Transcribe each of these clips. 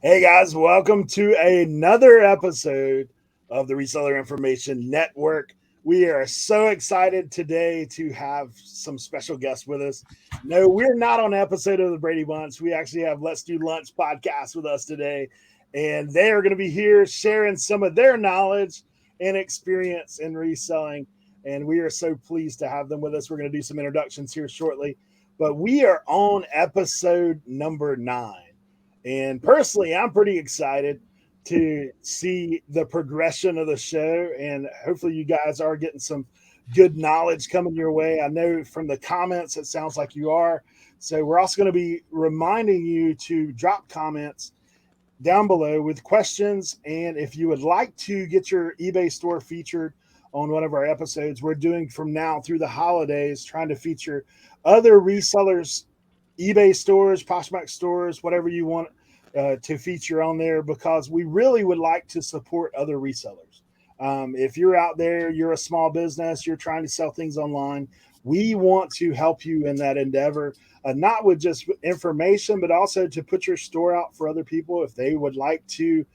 Hey guys, welcome to another episode of the Reseller Information Network. We are so excited today to have some special guests with us. No, we're not on an episode of the Brady Bunch. We actually have Let's Do Lunch podcast with us today, and they are going to be here sharing some of their knowledge and experience in reselling. And we are so pleased to have them with us. We're going to do some introductions here shortly, but we are on episode number 9. And personally, I'm pretty excited to see the progression of the show. And hopefully, you guys are getting some good knowledge coming your way. I know from the comments, it sounds like you are. So, we're also going to be reminding you to drop comments down below with questions. And if you would like to get your eBay store featured on one of our episodes, we're doing from now through the holidays, trying to feature other resellers, eBay stores, Poshmark stores, whatever you want to feature on there, because we really would like to support other resellers. If you're out there, you're a small business, you're trying to sell things online, we want to help you in that endeavor, not with just information, but also to put your store out for other people if they would like to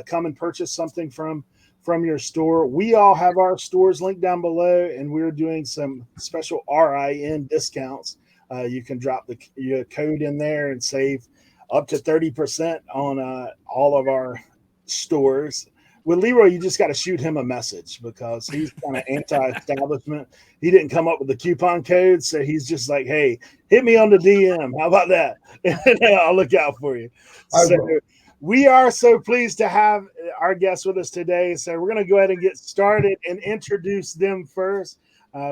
come and purchase something from your store. We all have our stores linked down below, and we're doing some special RIN discounts. You can drop your code in there and save up to 30% on all of our stores. With Leroy, you just got to shoot him a message because he's kind of anti-establishment. He didn't come up with the coupon code, so he's just like, "Hey, hit me on the DM. How about that? I'll look out for you." So we are so pleased to have our guests with us today. So we're going to go ahead and get started and introduce them first. I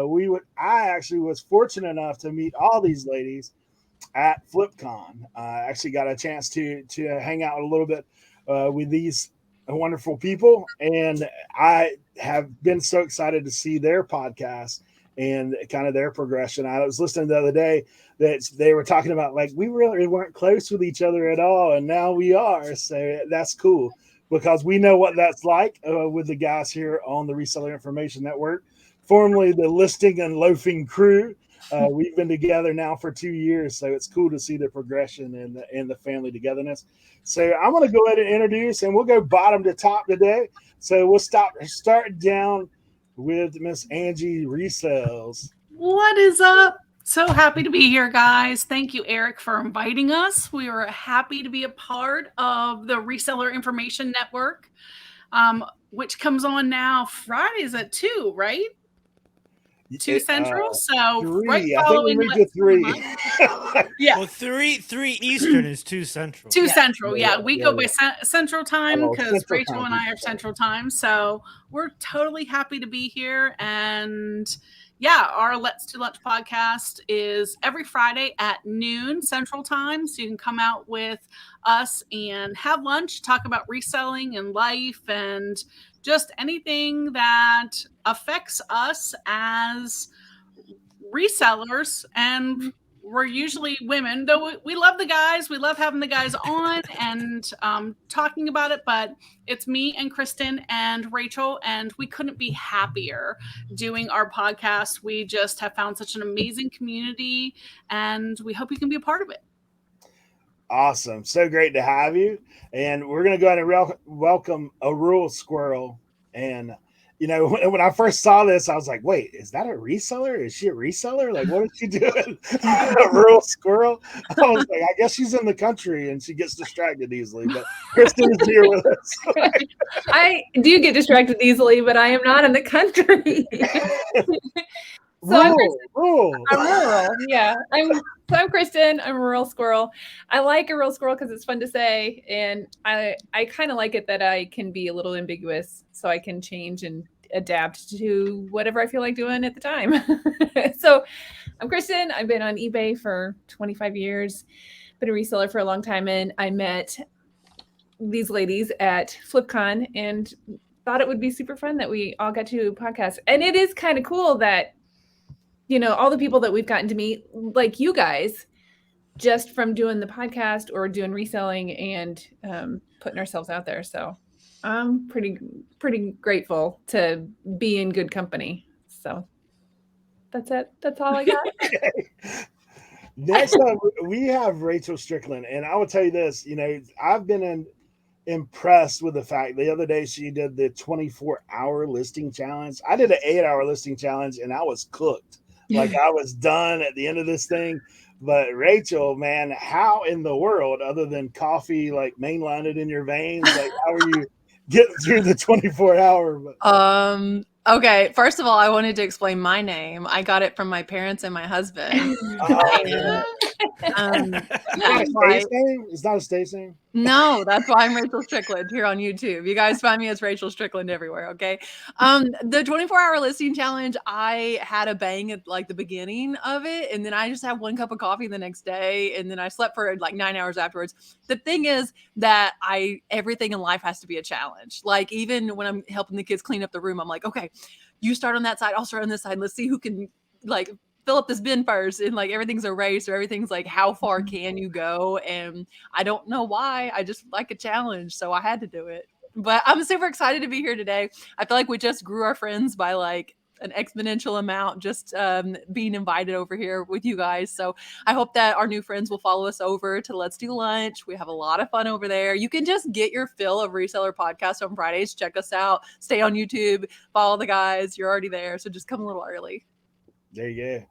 actually was fortunate enough to meet all these ladies at FlipCon. I actually got a chance to hang out a little bit with these wonderful people, and I have been so excited to see their podcast and kind of their progression. I was listening the other day that they were talking about, like, we really weren't close with each other at all, and now we are. So that's cool because we know what that's like with the guys here on the Reseller Information Network, formerly the Listing and Loafing crew. We've been together now for 2 years, so it's cool to see the progression and the family togetherness. So I'm going to go ahead and introduce, and we'll go bottom to top today. So we'll start down with Miss Angie Resells. What is up? So happy to be here, guys. Thank you, Eric, for inviting us. We are happy to be a part of the Reseller Information Network, which comes on now Fridays at 2, right? 2 Central, so 3. right I think we moved to 3. Yeah. Well, 3 Eastern is 2 Central. 2 Central, yeah. We go by Central Time because Rachel time. and I are Central Time. So we're totally happy to be here. And yeah, our Let's Do Lunch podcast is every Friday at noon Central Time. So you can come out with us and have lunch, talk about reselling and life and just anything that affects us as resellers. And we're usually women, though we love the guys. We love having the guys on and talking about it. But it's me and Kristen and Rachel, and we couldn't be happier doing our podcast. We just have found such an amazing community, and we hope you can be a part of it. Awesome. So great to have you. And we're going to go ahead and welcome a rural squirrel. And, you know, when I first saw this, I was like, wait, is that a reseller? Is she a reseller? Like, what is she doing? A rural squirrel? I was like, I guess she's in the country and she gets distracted easily. But Kristen is here with us. I do get distracted easily, but I am not in the country. I'm rural. Yeah. I'm Kristen. I'm a rural squirrel. I like a rural squirrel because it's fun to say. And I kind of like it that I can be a little ambiguous so I can change and adapt to whatever I feel like doing at the time. So I'm Kristen. I've been on eBay for 25 years, been a reseller for a long time. And I met these ladies at FlipCon and thought it would be super fun that we all got to podcast. And it is kind of cool that, you know, all the people that we've gotten to meet, like you guys, just from doing the podcast or doing reselling and putting ourselves out there. So I'm pretty grateful to be in good company. So that's it. That's all I got. Next up, we have Rachel Strickland, and I will tell you this. I've been impressed with the fact the other day she did the 24-hour listing challenge. I did an 8-hour listing challenge, and I was cooked. Like I was done at the end of this thing. But Rachel, man, how in the world, other than coffee, like mainline it in your veins, like how are you getting through the 24-hour? Okay, first of all, I wanted to explain my name. I got it from my parents and my husband. It's not a stage name. No, that's why I'm Rachel Strickland here on YouTube. You guys find me as Rachel Strickland everywhere, okay? The 24-hour listing challenge, I had a bang at like the beginning of it, and then I just had 1 cup of coffee the next day, and then I slept for like 9 hours afterwards. The thing is that everything in life has to be a challenge. Like even when I'm helping the kids clean up the room, I'm like, okay, you start on that side, I'll start on this side. Let's see who can like fill up this bin first, and like everything's a race, or everything's like how far can you go, and I don't know why, I just like a challenge, so I had to do it. But I'm super excited to be here today. I feel like we just grew our friends by like an exponential amount, just being invited over here with you guys. So I hope that our new friends will follow us over to Let's Do Lunch. We have a lot of fun over there. You can just get your fill of Reseller Podcast on Fridays. Check us out, stay on YouTube, follow the guys. You're already there, so just come a little early. There you go.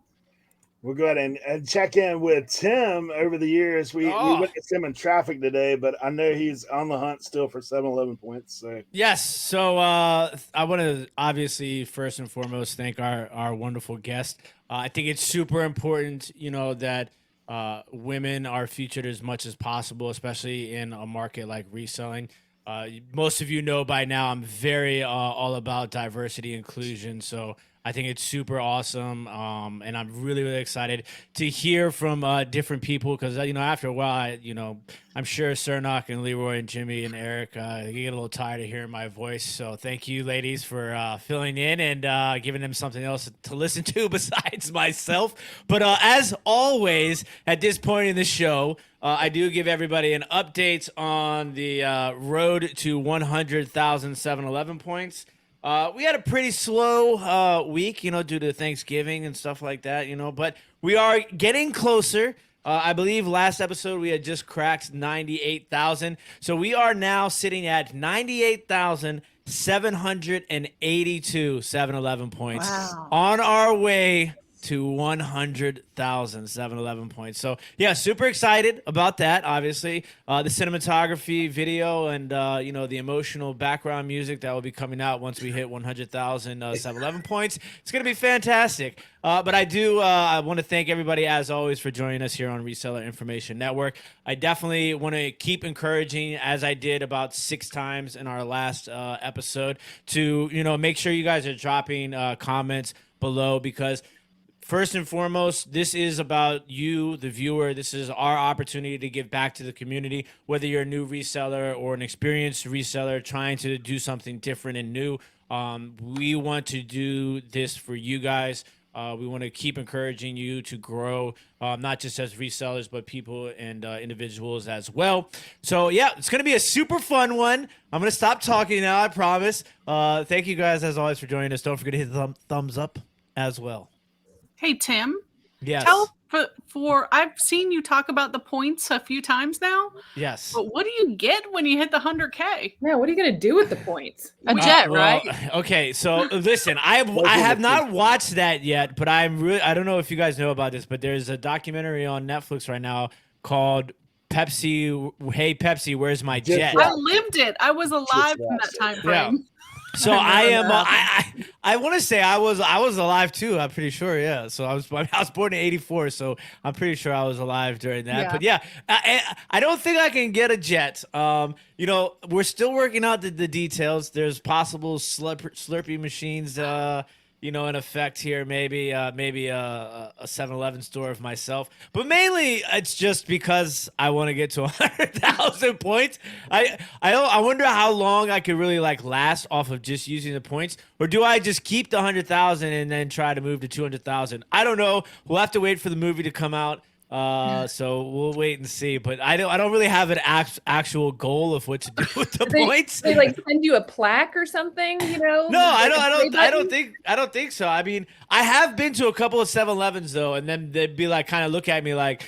We'll go ahead and check in with Tim over the years. We witnessed him in traffic today, but I know he's on the hunt still for 7-Eleven points. So. Yes. So I want to obviously first and foremost thank our wonderful guest. I think it's super important, that women are featured as much as possible, especially in a market like reselling. Most of you know by now I'm very all about diversity inclusion. So I think it's super awesome, and I'm really, really excited to hear from different people because, after a while, I'm sure Cernoch and Leroy and Jimmy and Eric, they get a little tired of hearing my voice. So thank you, ladies, for filling in and giving them something else to listen to besides myself. But as always, at this point in the show, I do give everybody an update on the road to 100,000 7-Eleven points. We had a pretty slow week, due to Thanksgiving and stuff like that, but we are getting closer. I believe last episode we had just cracked 98,000. So we are now sitting at 98,782 7-Eleven points. Wow. On our way to 100,000 7-Eleven points. So yeah, super excited about that. Obviously, the cinematography, video, and the emotional background music that will be coming out once we hit 100,000 7-Eleven points. It's gonna be fantastic. But I want to thank everybody as always for joining us here on Reseller Information Network. I definitely want to keep encouraging, as I did about 6 times in our last episode, to make sure you guys are dropping comments below because. First and foremost, this is about you, the viewer. This is our opportunity to give back to the community, whether you're a new reseller or an experienced reseller trying to do something different and new. We want to do this for you guys. We want to keep encouraging you to grow, not just as resellers, but people and individuals as well. So, yeah, it's going to be a super fun one. I'm going to stop talking now, I promise. Thank you guys, as always, for joining us. Don't forget to hit the thumbs up as well. Hey, Tim. Yes. Tell I've seen you talk about the points a few times now. Yes. But what do you get when you hit the 100K? Yeah, what are you going to do with the points? A jet, right? Okay, so listen, I have not watched that yet, but I don't know if you guys know about this, but there's a documentary on Netflix right now called Pepsi. Hey, Pepsi, where's my jet? I lived it. I was alive in that time frame. Yeah. So I am. I want to say I was alive too. I'm pretty sure. Yeah. So I was born in '84. So I'm pretty sure I was alive during that. Yeah. But yeah, I don't think I can get a jet. We're still working out the details. There's possible Slurpee machines. In effect here, maybe a 7-Eleven store of myself. But mainly, it's just because I want to get to 100,000 points. I wonder how long I could really last off of just using the points, or do I just keep the 100,000 and then try to move to 200,000? I don't know. We'll have to wait for the movie to come out. So we'll wait and see. But I don't really have an actual goal of what to do with the points. They like send you a plaque or something, you know? No, Like I don't think so. I mean, I have been to a couple of 7-Elevens though, and then they'd be like, kind of look at me like,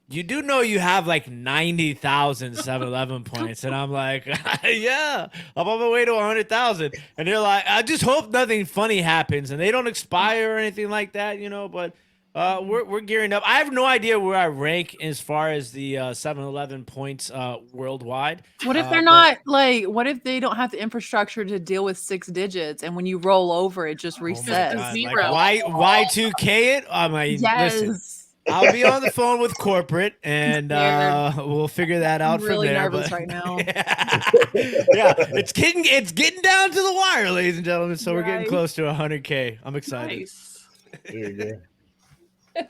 you do know you have like 90,000 7-Eleven points, and I'm like, yeah, I'm on my way to 100,000, and they're like, I just hope nothing funny happens, and they don't expire or anything like that, you know. But we're gearing up. I have no idea where I rank as far as the 7-Eleven points worldwide. What if they're not like? What if they don't have the infrastructure to deal with 6 digits, and when you roll over, it just resets? God, Zero. like, Y2K it? I mean, listen. Yes. I'll be on the phone with corporate, and we'll figure that out I'm really from there. nervous but- right now. Yeah, it's getting down to the wire, ladies and gentlemen. So we're getting Right. close to 100K. I'm excited. Nice. There you go.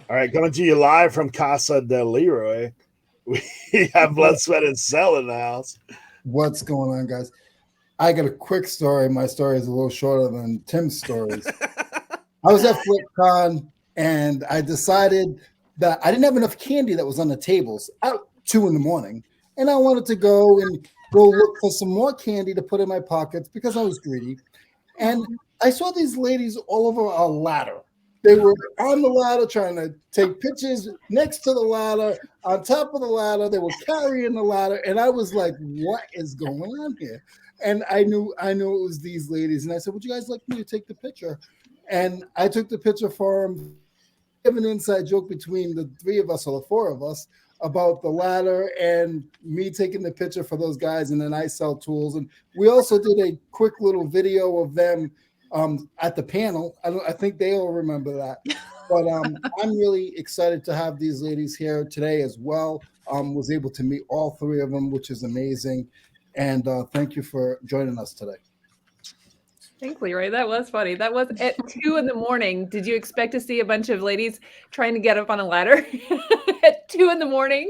All right, coming to you live from Casa de Leroy. We have Blood, Sweat, and Cell in the house. What's going on, guys? I got a quick story. My story is a little shorter than Tim's stories. I was at FlipCon, and I decided that I didn't have enough candy that was on the tables at 2 a.m. And I wanted to go look for some more candy to put in my pockets because I was greedy. And I saw these ladies all over a ladder. They were on the ladder trying to take pictures next to the ladder, on top of the ladder. They were carrying the ladder. And I was like, what is going on here? And I knew it was these ladies. And I said, would you guys like me to take the picture? And I took the picture for them. We have an inside joke between the 3 of us or the 4 of us about the ladder and me taking the picture for those guys. And then I sell tools. And we also did a quick little video of them at the panel. I think they all remember that. But I'm really excited to have these ladies here today as well. Was able to meet all 3 of them, which is amazing. And thank you for joining us today. Thanks, Leroy. That was funny. That was at 2 a.m. Did you expect to see a bunch of ladies trying to get up on a ladder at 2 a.m?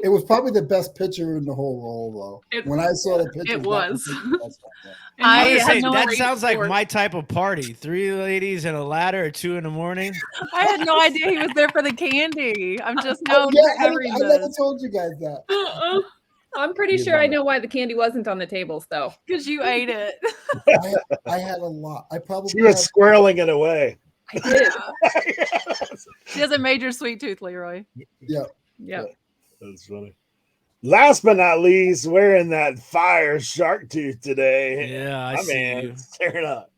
It was probably the best picture in the whole roll, though. When I saw the picture, It was. I I was had saying, no that idea- sounds like my type of party. 3 ladies and a ladder at 2 a.m. I had no idea he was there for the candy. I'm just Oh, known yeah, for I having never this told you guys that. I'm pretty sure I know why the candy wasn't on the tables, though. because you ate it. I had a lot. I probably She was had, squirreling it away. I did. She has a major sweet tooth, Leroy. yeah. Yeah. That's funny. Last but not least, wearing that fire shark tooth today. Yeah, I My see man, you. tearing up.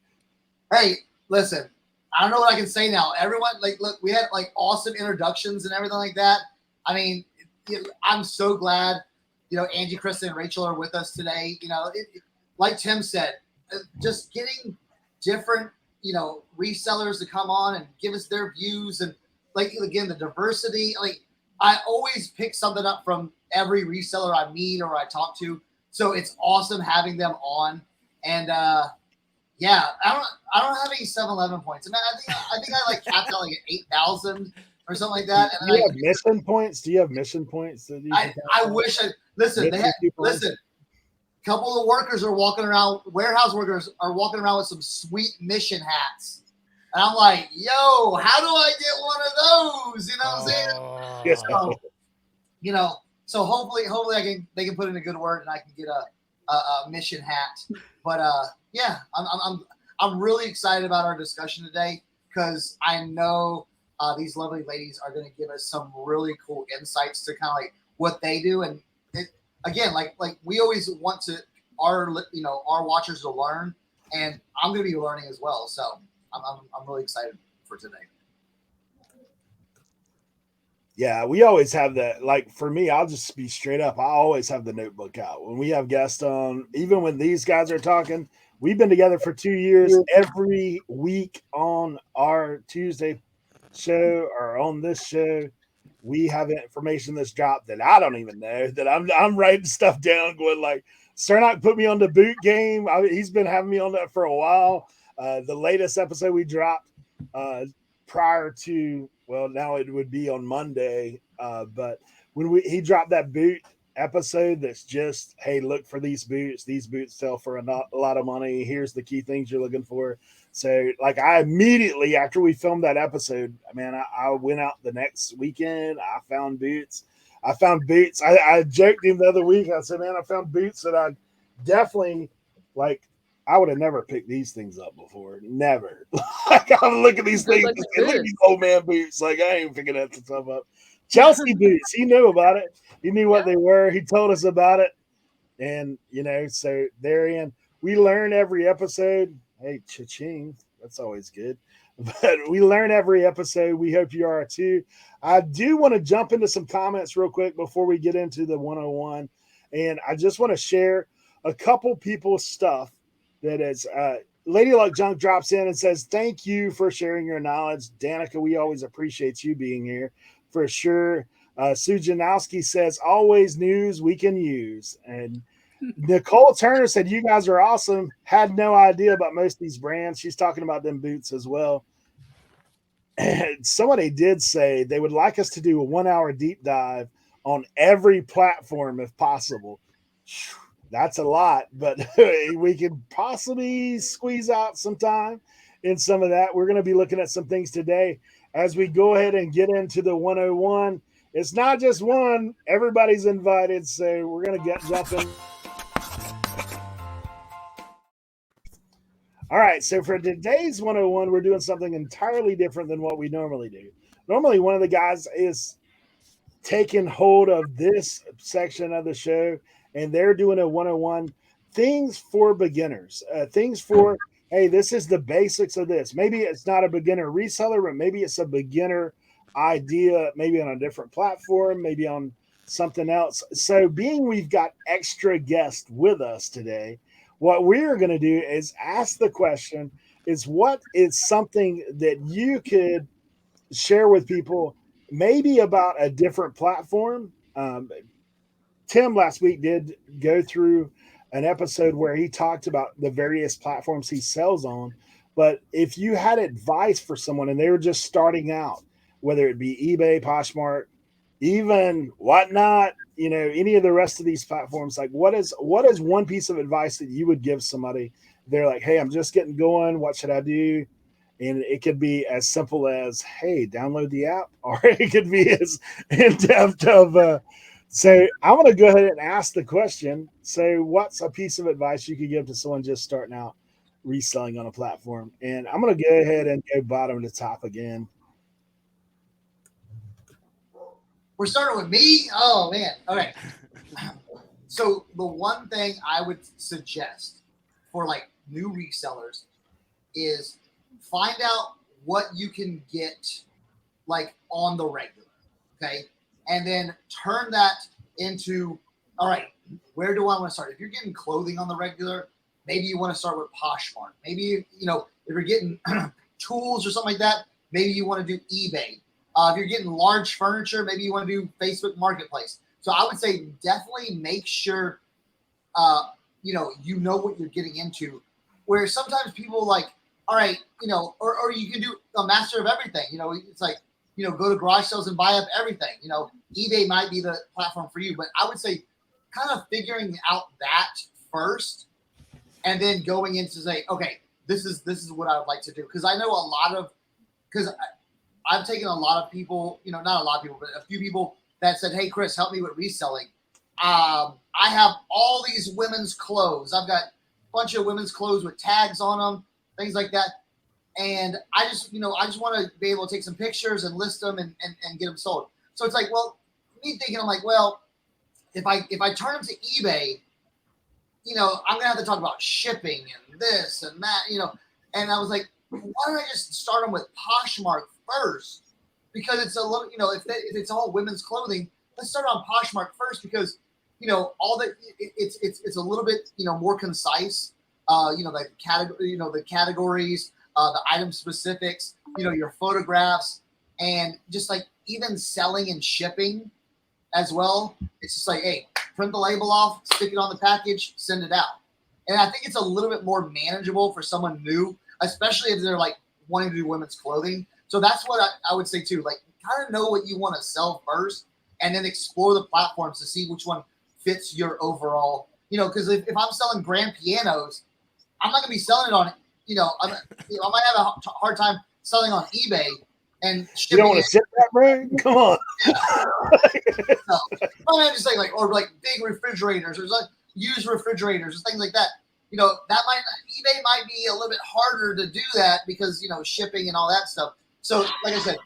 Hey, listen, I don't know what I can say now. Everyone, look, we had awesome introductions and everything like that. I mean, I'm so glad, Angie, Kristen, and Rachel are with us today. Like Tim said, just getting different, resellers to come on and give us their views and again, the diversity. I always pick something up from every reseller I meet or I talk to. So it's awesome having them on. And yeah, I don't have any 7-Eleven points. I mean, I think I capped out at 8,000 or something like that. And Do you have mission points? Do you have mission points? That you I wish listen. They had listen. A couple of workers are walking around. Warehouse workers are walking around with some sweet mission hats, and I'm like, "Yo, how do I get one of those?" You know what I'm saying? Yes. So, so hopefully they can put in a good word and I can get a mission hat. But yeah, I'm really excited about our discussion today because I know these lovely ladies are going to give us some really cool insights to kind of what they do. And again, like we always want to our watchers to learn, and I'm going to be learning as well. So I'm really excited for today. Yeah, we always have that. For me, I'll just be straight up. I always have the notebook out when we have guests on. Even when these guys are talking, we've been together for 2 years. Every week on our Tuesday show or on this show, we have information that's dropped that I don't even know. That I'm writing stuff down, going Cernoch put me on the boot game. He's been having me on that for a while. The latest episode we dropped prior to. Well, now it would be on Monday, but when he dropped that boot episode that's just, hey, look for these boots. These boots sell for a lot of money. Here's the key things you're looking for. So, like, I immediately, after we filmed that episode, man, I went out the next weekend. I found boots. I joked him the other week. I said, man, I found boots that I definitely, like, I would have never picked these things up before. Never. Like, I'm looking at these things. Like And look at these old man boots. Like, I ain't picking that stuff up. Chelsea boots. He knew about it. He knew what they were. He told us about it. And, you know, so therein, we learn every episode. Hey, cha-ching. That's always good. But we learn every episode. We hope you are too. I do want to jump into some comments real quick before we get into the 101. And I just want to share a couple people's stuff that is Lady Luck Junk drops in and says, thank you for sharing your knowledge. Danica, we always appreciate you being here for sure. Sue Genosky says, always news we can use. And Nicole Turner said, you guys are awesome. Had no idea about most of these brands. She's talking about them boots as well. And somebody did say they would like us to do a 1 hour deep dive on every platform if possible. That's a lot, but we could possibly squeeze out some time in some of that. We're going to be looking at some things today as we go ahead and get into the 101. It's not just one. Everybody's invited, so we're going to get jumping. All right, so for today's 101, we're doing something entirely different than what we normally do. Normally, one of the guys is taking hold of this section of the show, and they're doing a 101, things for beginners, things for, hey, this is the basics of this. Maybe it's not a beginner reseller, but maybe it's a beginner idea, maybe on a different platform, maybe on something else. So being we've got extra guests with us today, what we're going to do is ask the question is, what is something that you could share with people maybe about a different platform? Tim last week did go through an episode where he talked about the various platforms he sells on. But if you had advice for someone and they were just starting out, whether it be eBay, Poshmark, even Whatnot, you know, any of the rest of these platforms, like what is one piece of advice that you would give somebody? They're like, hey, I'm just getting going. What should I do? And it could be as simple as, hey, download the app, or it could be as in depth of, so I'm going to go ahead and ask the question. So what's a piece of advice you could give to someone just starting out reselling on a platform? And I'm going to go ahead and go bottom to top again. We're starting with me? Oh, man. Okay. So the one thing I would suggest for like new resellers is find out what you can get like on the regular, okay? And then turn that into, all right, where do I want to start? If you're getting clothing on the regular, maybe you want to start with Poshmark. Maybe, you know, if you're getting tools or something like that, maybe you want to do eBay. If you're getting large furniture, maybe you want to do Facebook Marketplace. So I would say definitely make sure, you know what you're getting into. Where sometimes people like, all right, you know, or you can do a master of everything. You know, it's like, you know, go to garage sales and buy up everything. You know, eBay might be the platform for you, but I would say kind of figuring out that first, and then going into say, okay, this is what I would like to do. Because I know I've taken a lot of people, you know, not a lot of people, but a few people that said, hey, Chris, help me with reselling. I have all these women's clothes. I've got a bunch of women's clothes with tags on them, things like that. And I just want to be able to take some pictures and list them and get them sold. So it's like, well, me thinking, I'm like, well, if I turn them to eBay, you know, I'm going to have to talk about shipping and this and that, you know. And I was like, why don't I just start them with Poshmark first? Because it's a little, you know, if it's all women's clothing, let's start on Poshmark first because, you know, it's a little bit, you know, more concise. You know, the categories, the item specifics, you know, your photographs, and just like even selling and shipping as well. It's just like, hey, print the label off, stick it on the package, send it out. And I think it's a little bit more manageable for someone new, especially if they're like wanting to do women's clothing. So that's what I would say too. Like, kind of know what you want to sell first, and then explore the platforms to see which one fits your overall, because if I'm selling grand pianos, I'm not going to be selling it on, I might have a hard time selling on eBay and You shipping don't want it. to ship that, bro? Come on. I'm just saying, or big refrigerators, or used refrigerators, or things like that. eBay might be a little bit harder to do that because shipping and all that stuff. So, like I said,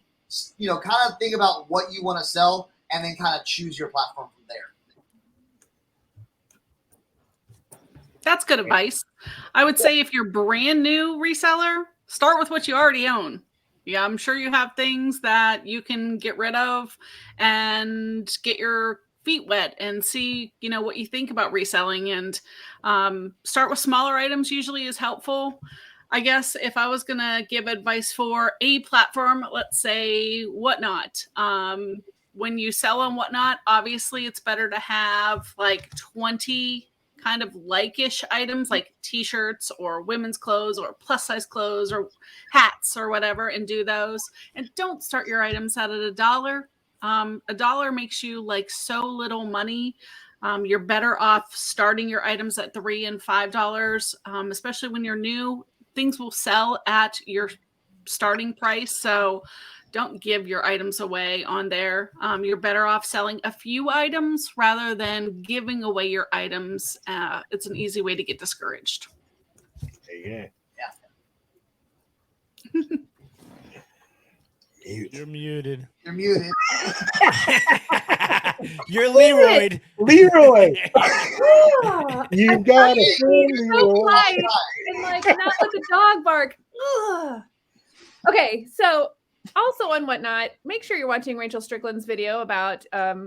kind of think about what you want to sell, and then kind of choose your platform from there. That's good advice. I would say if you're brand new reseller, start with what you already own. Yeah, I'm sure you have things that you can get rid of and get your feet wet and see, what you think about reselling, and start with smaller items usually is helpful. I guess if I was going to give advice for a platform, let's say Whatnot, when you sell on Whatnot, obviously it's better to have like 20 kind of like-ish items like t-shirts or women's clothes or plus size clothes or hats or whatever, and do those. And don't start your items out at $1. $1 makes you like so little money. You're better off starting your items at $3 and $5, especially when you're new. Things will sell at your starting price. So don't give your items away on there. You're better off selling a few items rather than giving away your items. It's an easy way to get discouraged. Yeah. You're muted. You're muted. You're Leroy. Leroy. You got it. So quiet and not let the dog bark. Ugh. Okay, so also on Whatnot, make sure you're watching Rachel Strickland's video about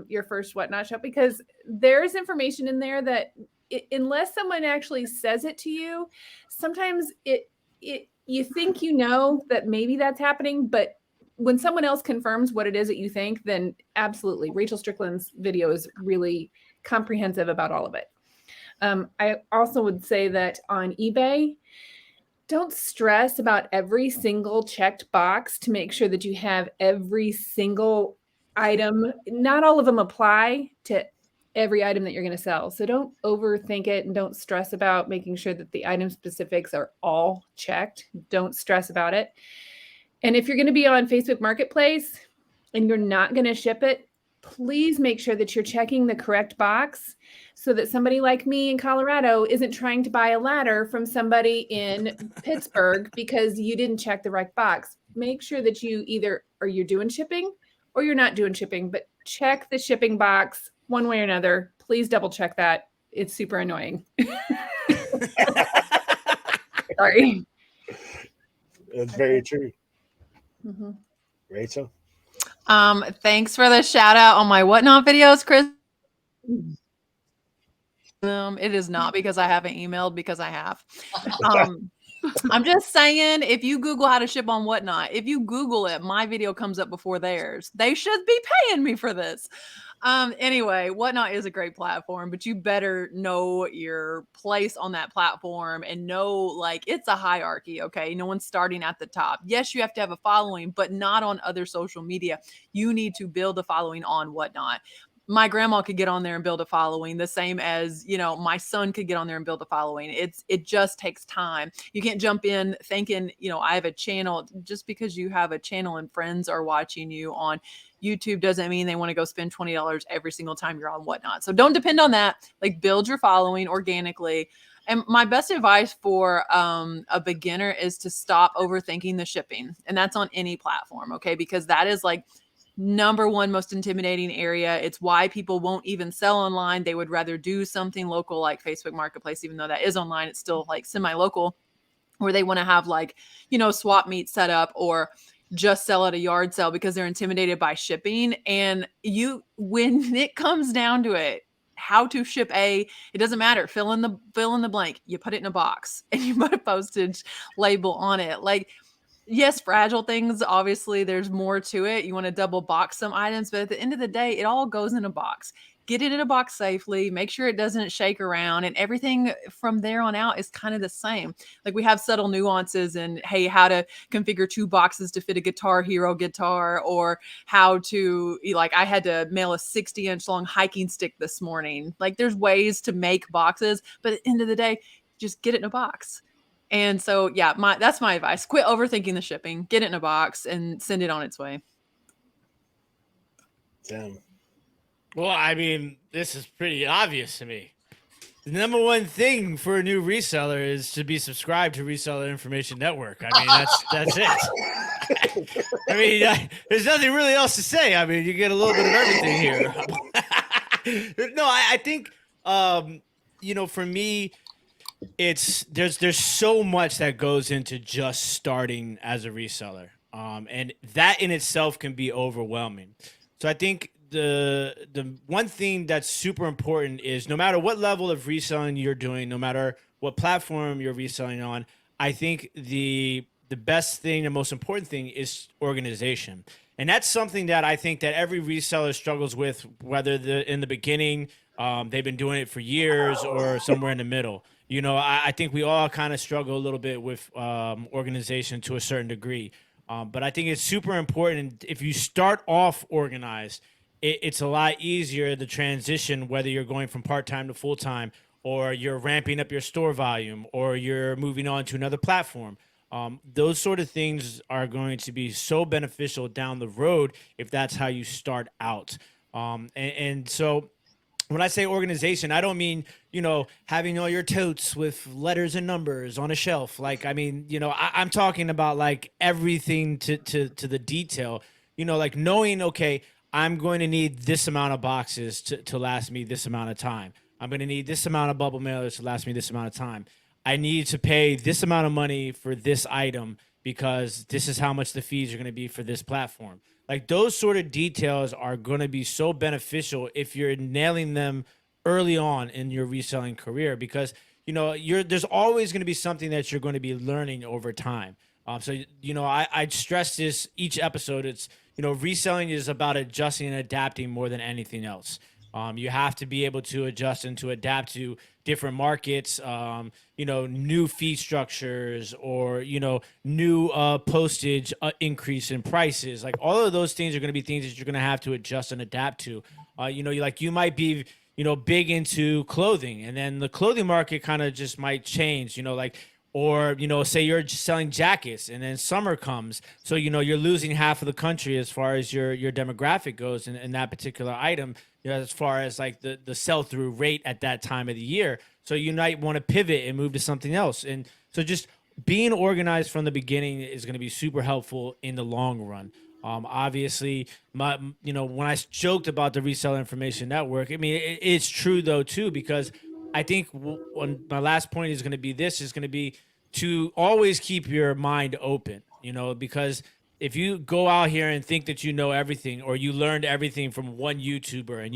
your first Whatnot shop, because there's information in there that unless someone actually says it to you, sometimes you think that maybe that's happening, but when someone else confirms what it is that you think, then absolutely. Rachel Strickland's video is really comprehensive about all of it. I also would say that on eBay, don't stress about every single checked box to make sure that you have every single item. Not all of them apply to every item that you're going to sell. So don't overthink it and don't stress about making sure that the item specifics are all checked. Don't stress about it. And if you're going to be on Facebook Marketplace and you're not going to ship it, please make sure that you're checking the correct box so that somebody like me in Colorado isn't trying to buy a ladder from somebody in Pittsburgh because you didn't check the right box. Make sure that you're doing shipping or you're not doing shipping, but check the shipping box one way or another. Please double check that. It's super annoying. Sorry. That's very true. Mm-hmm. Rachel? Thanks for the shout out on my Whatnot videos, Chris. It is not because I haven't emailed, because I have. I'm just saying, if you Google how to ship on Whatnot, if you Google it, my video comes up before theirs. They should be paying me for this. Anyway, Whatnot is a great platform, but you better know your place on that platform and know, it's a hierarchy, okay? No one's starting at the top. Yes, you have to have a following, but not on other social media. You need to build a following on Whatnot. My grandma could get on there and build a following, the same as, my son could get on there and build a following. It just takes time. You can't jump in thinking, I have a channel. Just because you have a channel and friends are watching you on YouTube doesn't mean they want to go spend $20 every single time you're on Whatnot. So don't depend on that. Build your following organically. And my best advice for a beginner is to stop overthinking the shipping. And that's on any platform, okay? Because that is number one most intimidating area. It's why people won't even sell online. They would rather do something local like Facebook Marketplace, even though that is online. It's still semi-local, where they want to have swap meet set up or just sell at a yard sale because they're intimidated by shipping. And when it comes down to it, how to ship it doesn't matter. Fill in the blank. You put it in a box and you put a postage label on it. Yes, fragile things, obviously there's more to it. You want to double box some items, but at the end of the day, it all goes in a box. get it in a box safely, make sure it doesn't shake around, and everything from there on out is kind of the same. Like we have subtle nuances and hey, how to configure 2 boxes to fit a Guitar Hero guitar, or how to, like, I had to mail a 60-inch long hiking stick this morning. Like there's ways to make boxes, but at the end of the day, just get it in a box. And so, yeah, that's my advice. Quit overthinking the shipping, get it in a box and send it on its way. Tim. Well, I mean, this is pretty obvious to me. The number one thing for a new reseller is to be subscribed to Reseller Information Network. I mean, that's it. I mean, there's nothing really else to say. I mean, you get a little bit of everything here. No, I think, you know, for me, there's so much that goes into just starting as a reseller, and that in itself can be overwhelming. So I think the one thing that's super important is no matter what level of reselling you're doing, no matter what platform you're reselling on, I think the best thing, the most important thing is organization. And that's something that I think that every reseller struggles with, whether in the beginning, they've been doing it for years or somewhere in the middle. You know, I think we all kind of struggle a little bit with organization to a certain degree. But I think it's super important. If you start off organized, it's a lot easier to transition, whether you're going from part-time to full-time, or you're ramping up your store volume, or you're moving on to another platform. Those sort of things are going to be so beneficial down the road if that's how you start out. And so when I say organization, I don't mean, you know, having all your totes with letters and numbers on a shelf. Like, I mean, you know, I'm talking about like everything to the detail, you know, like knowing, okay, I'm going to need this amount of boxes to last me this amount of time. I'm going to need this amount of bubble mailers to last me this amount of time. I need to pay this amount of money for this item because this is how much the fees are going to be for this platform. Like those sort of details are going to be so beneficial if you're nailing them early on in your reselling career, because, you know, there's always going to be something that you're going to be learning over time. So, you know, I stress this each episode. It's, you know, reselling is about adjusting and adapting more than anything else. You have to be able to adjust and to adapt to different markets, you know, new fee structures, or, you know, new postage increase in prices. Like all of those things are going to be things that you're going to have to adjust and adapt to. You know, you might be, you know, big into clothing, and then the clothing market kind of just might change, you know, like, or, you know, say you're just selling jackets and then summer comes. So, you know, you're losing half of the country as far as your demographic goes in that particular item, you know, as far as like the sell-through rate at that time of the year. So you might want to pivot and move to something else. And so just being organized from the beginning is going to be super helpful in the long run. Obviously, you know, when I joked about the Reseller Information Network, I mean, it's true though, too, because I think my last point is going to be to always keep your mind open, you know, because if you go out here and think that you know everything, or you learned everything from one YouTuber and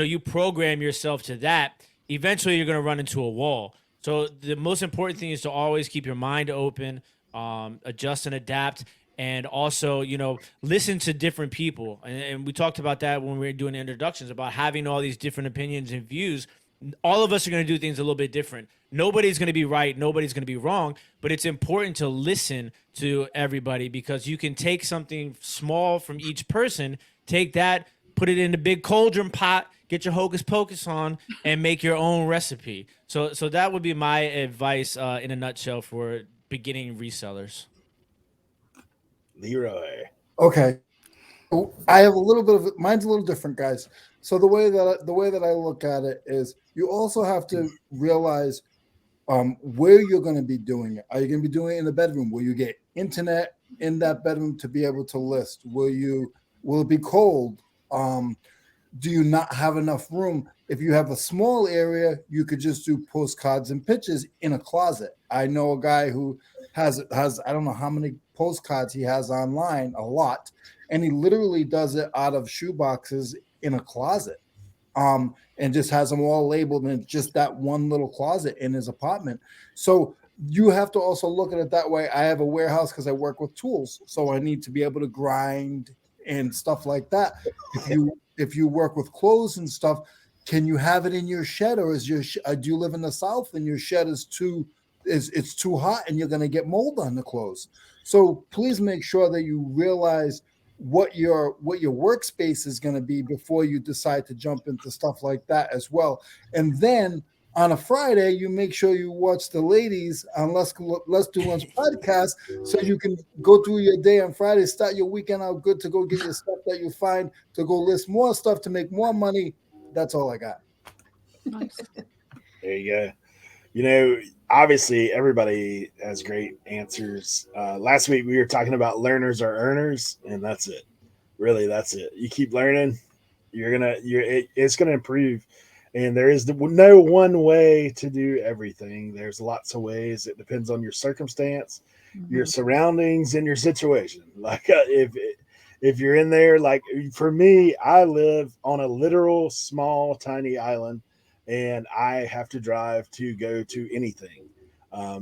you program yourself to that, eventually you're going to run into a wall. So the most important thing is to always keep your mind open, adjust and adapt. And also, you know, listen to different people. And we talked about that when we were doing introductions, about having all these different opinions and views. All of us are going to do things a little bit different. Nobody's going to be right. Nobody's going to be wrong. But it's important to listen to everybody, because you can take something small from each person, take that, put it in a big cauldron pot, get your hocus pocus on, and make your own recipe. So that would be my advice in a nutshell for beginning resellers. Leroy. Okay. I have a little bit of mine's a little different, guys. So the way that I look at it is, you also have to realize where you're going to be doing it. Are you going to be doing it in the bedroom? Will you get internet in that bedroom to be able to list? Will it be cold? Do you not have enough room? If you have a small area, you could just do postcards and pictures in a closet. I know a guy who has I don't know how many postcards he has online, a lot, and he literally does it out of shoe boxes in a closet, and just has them all labeled in just that one little closet in his apartment. So you have to also look at it that way. I have a warehouse because I work with tools, so I need to be able to grind and stuff like that. If you work with clothes and stuff, can you have it in your shed, or is do you live in the South and your shed is too hot and you're going to get mold on the clothes? So please make sure that you realize what your workspace is going to be before you decide to jump into stuff like that as well. And then on a Friday, you make sure you watch the ladies on Let's Do Lunch podcast, so you can go through your day on Friday, start your weekend out good to go get your stuff that you find, to go list more stuff to make more money. That's all I got. Nice. There you go. Obviously everybody has great answers. Last week we were talking about learners are earners, and that's it. Really, that's it. You keep learning, it's gonna improve. And there is no one way to do everything. There's lots of ways. It depends on your circumstance, your surroundings, and your situation. Like if you're in there, like for me, I live on a literal small, tiny island, and I have to drive to go to anything.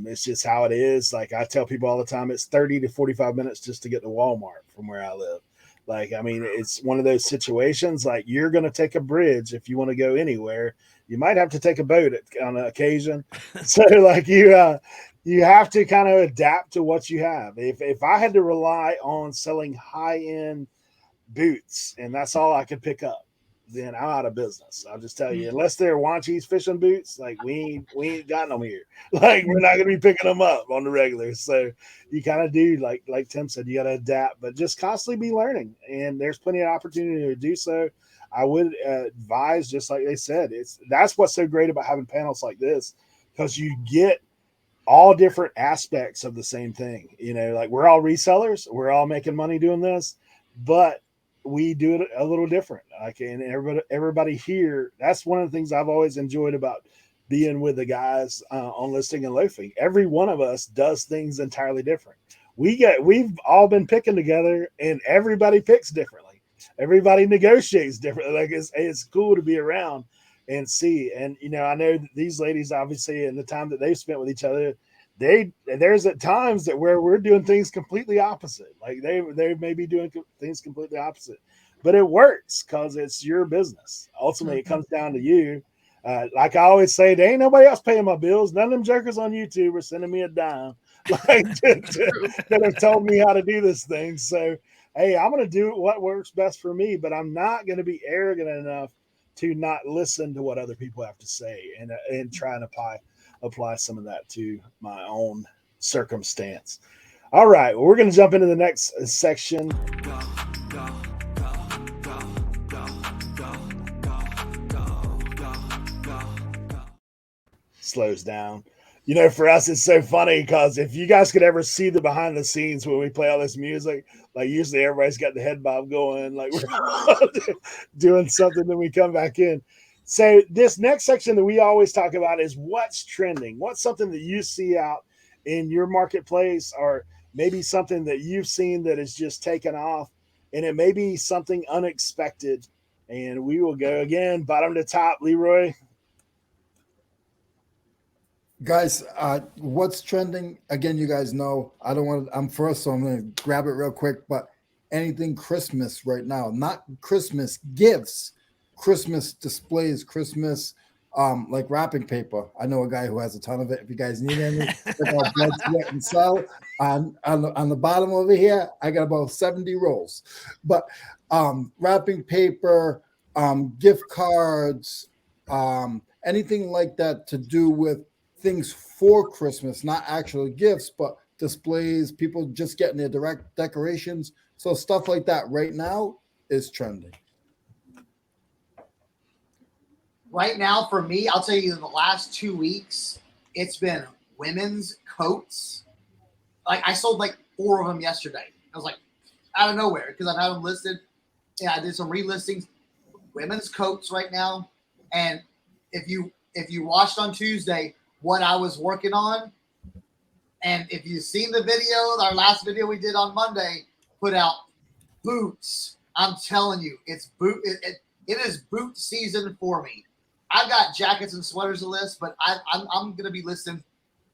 It's just how it is. Like I tell people all the time, it's 30 to 45 minutes just to get to Walmart from where I live. Like, I mean, it's one of those situations, like you're going to take a bridge if you want to go anywhere. You might have to take a boat on occasion. So like you have to kind of adapt to what you have. If I had to rely on selling high-end boots and that's all I could pick up, then I'm out of business. I'll just tell you, unless they're Wanchie's fishing boots, like we ain't got them here. Like we're not gonna be picking them up on the regular. So you kind of do, like Tim said, you got to adapt, but just constantly be learning. And there's plenty of opportunity to do so. I would advise, just like they said, that's what's so great about having panels like this, because you get all different aspects of the same thing. Like we're all resellers, we're all making money doing this, but we do it a little different. Like, and everybody here, that's one of the things I've always enjoyed about being with the guys on listing and loafing. Every one of us does things entirely different. We've all been picking together, and everybody picks differently. Everybody negotiates differently. Like it's cool to be around and see. And I know that these ladies, obviously, in the time that they've spent with each other, there's at times that where we're doing things completely opposite. Like they may be doing things completely opposite, but it works because it's your business. Ultimately, it comes down to you. Like I always say, there ain't nobody else paying my bills. None of them jerkers on YouTube are sending me a dime that have told me how to do this thing. So, hey, I'm going to do what works best for me, but I'm not going to be arrogant enough to not listen to what other people have to say and try and apply some of that to my own circumstance. All right, well, we're going to jump into the next section. Slows down. For us, it's so funny because if you guys could ever see the behind the scenes when we play all this music, like usually everybody's got the head bob going, like we're doing something, then we come back in. So this next section that we always talk about is what's trending. What's something that you see out in your marketplace, or maybe something that you've seen that has just taken off, and it may be something unexpected. And we will go again, bottom to top, Leroy. Guys, what's trending? Again, you guys know I'm first, so I'm going to grab it real quick. But anything Christmas right now, not Christmas gifts, Christmas displays, Christmas like wrapping paper. I know a guy who has a ton of it. If you guys need any, Blood, Sweat, and Sell. On the bottom over here, I got about 70 rolls. But wrapping paper, gift cards, anything like that to do with things for Christmas, not actual gifts, but displays, people just getting their direct decorations. So stuff like that right now is trending. Right now, for me, I'll tell you, in the last 2 weeks, it's been women's coats. Like I sold like 4 of them yesterday. I was like, out of nowhere, because I've had them listed. Yeah, I did some relistings. Women's coats right now. And if you watched on Tuesday what I was working on, and if you've seen the video, our last video we did on Monday, put out boots. I'm telling you, it's boot. It is boot season for me. I've got jackets and sweaters to list, but I'm going to be listing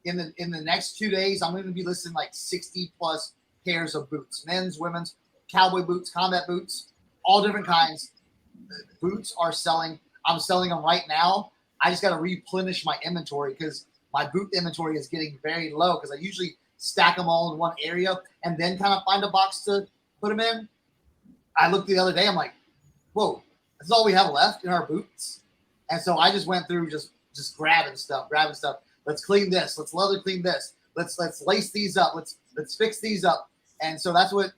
in the next 2 days. I'm going to be listing like 60 plus pairs of boots, men's, women's, cowboy boots, combat boots, all different kinds. The boots are selling. I'm selling them right now. I just got to replenish my inventory because my boot inventory is getting very low because I usually stack them all in one area and then kind of find a box to put them in. I looked the other day. I'm like, whoa, that's all we have left in our boots. And so I just went through just grabbing stuff. Let's clean this. Let's leather clean this. Let's lace these up. Let's fix these up. And so that's what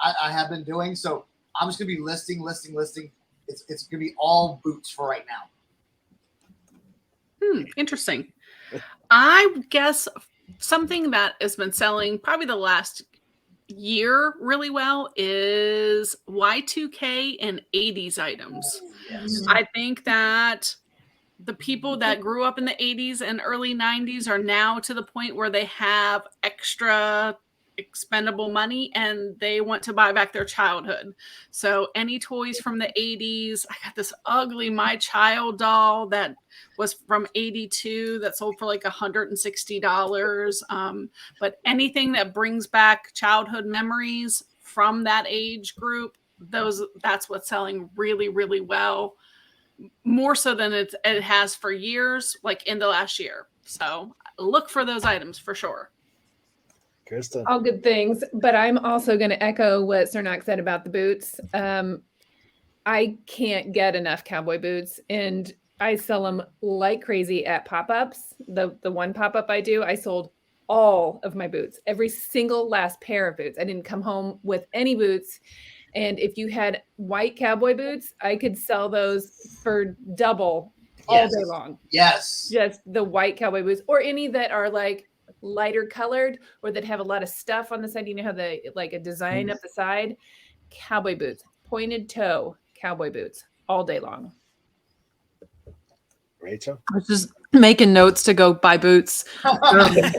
I have been doing. So I'm just gonna be listing. It's gonna be all boots for right now. Interesting. I guess something that has been selling probably the last year really well is Y2K and 80s items. Yes. I think that the people that grew up in the 80s and early 90s are now to the point where they have extra expendable money and they want to buy back their childhood. So any toys from the 80s, I got this ugly My Child doll that was from 82 that sold for like $160. But anything that brings back childhood memories from that age group, that's what's selling really, really well. More so than it has for years, like in the last year. So look for those items for sure. Kristen. All good things, but I'm also going to echo what Cernoch said about the boots. I can't get enough cowboy boots, and I sell them like crazy at pop-ups. The one pop-up I do, I sold all of my boots, every single last pair of boots. I didn't come home with any boots. And if you had white cowboy boots, I could sell those for double all day long. Yes. Just the white cowboy boots, or any that are like lighter colored or that have a lot of stuff on the side. You know how they like a design up the side? Cowboy boots, pointed toe cowboy boots all day long. Rachel? I was just making notes to go buy boots. I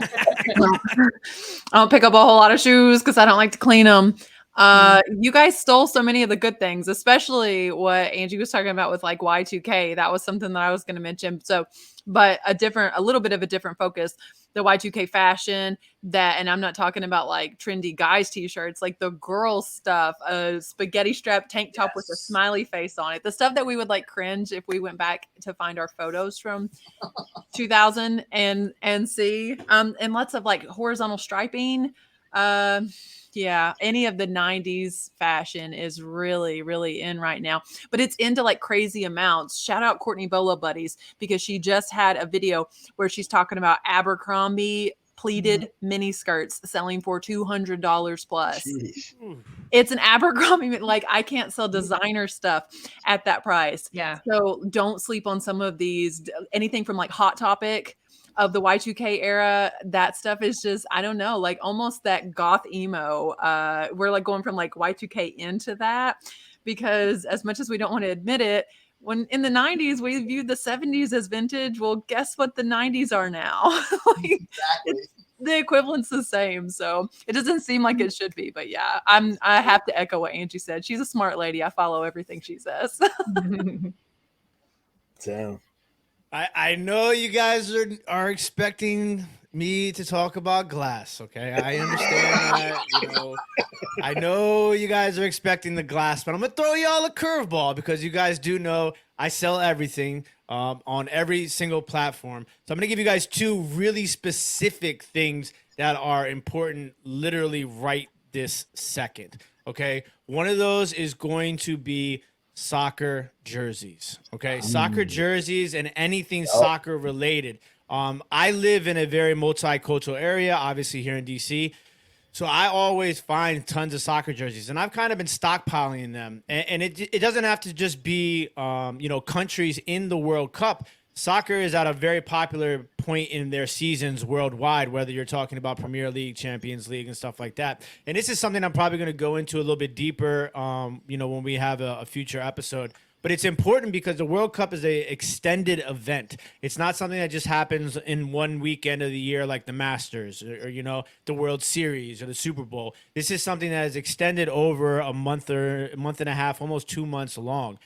don't pick up a whole lot of shoes because I don't like to clean them. You guys stole so many of the good things, especially what Angie was talking about with like Y2K. That was something that I was going to mention. So, but a little bit of a different focus, the Y2K fashion and I'm not talking about like trendy guys t-shirts, like the girl stuff, a spaghetti strap tank top with a smiley face on it. The stuff that we would like cringe if we went back to find our photos from 2000 and see, and lots of like horizontal striping. Yeah, any of the 90s fashion is really, really in right now, but it's into like crazy amounts. Shout out Courtney Bola Buddies, because she just had a video where she's talking about Abercrombie pleated mini skirts selling for $200 plus. Jeez. It's an Abercrombie, like I can't sell designer stuff at that price. Yeah. So don't sleep on some of these, anything from like Hot Topic of the Y2K era. That stuff is just, I don't know, like almost that goth emo. We're like going from like Y2K into that, because as much as we don't want to admit it, when in the 90s we viewed the 70s as vintage, well, guess what the 90s are now? Like, Exactly. the equivalent's the same, so it doesn't seem like it should be. But yeah, I have to echo what Angie said. She's a smart lady. I follow everything she says. So I know you guys are expecting me to talk about glass, okay? I understand that, I know you guys are expecting the glass, but I'm going to throw y'all a curveball, because you guys do know I sell everything on every single platform. So I'm going to give you guys two really specific things that are important literally right this second, okay? One of those is going to be soccer jerseys, okay? Soccer jerseys and anything soccer related. I live in a very multicultural area, obviously here in DC. So I always find tons of soccer jerseys, and I've kind of been stockpiling them. And it doesn't have to just be, countries in the World Cup. Soccer is at a very popular point in their seasons worldwide, whether you're talking about Premier League, Champions League, and stuff like that. And this is something I'm probably going to go into a little bit deeper, when we have a future episode. But it's important because the World Cup is an extended event. It's not something that just happens in one weekend of the year like the Masters or the World Series or the Super Bowl. This is something that is extended over a month or a month and a half, almost 2 months long.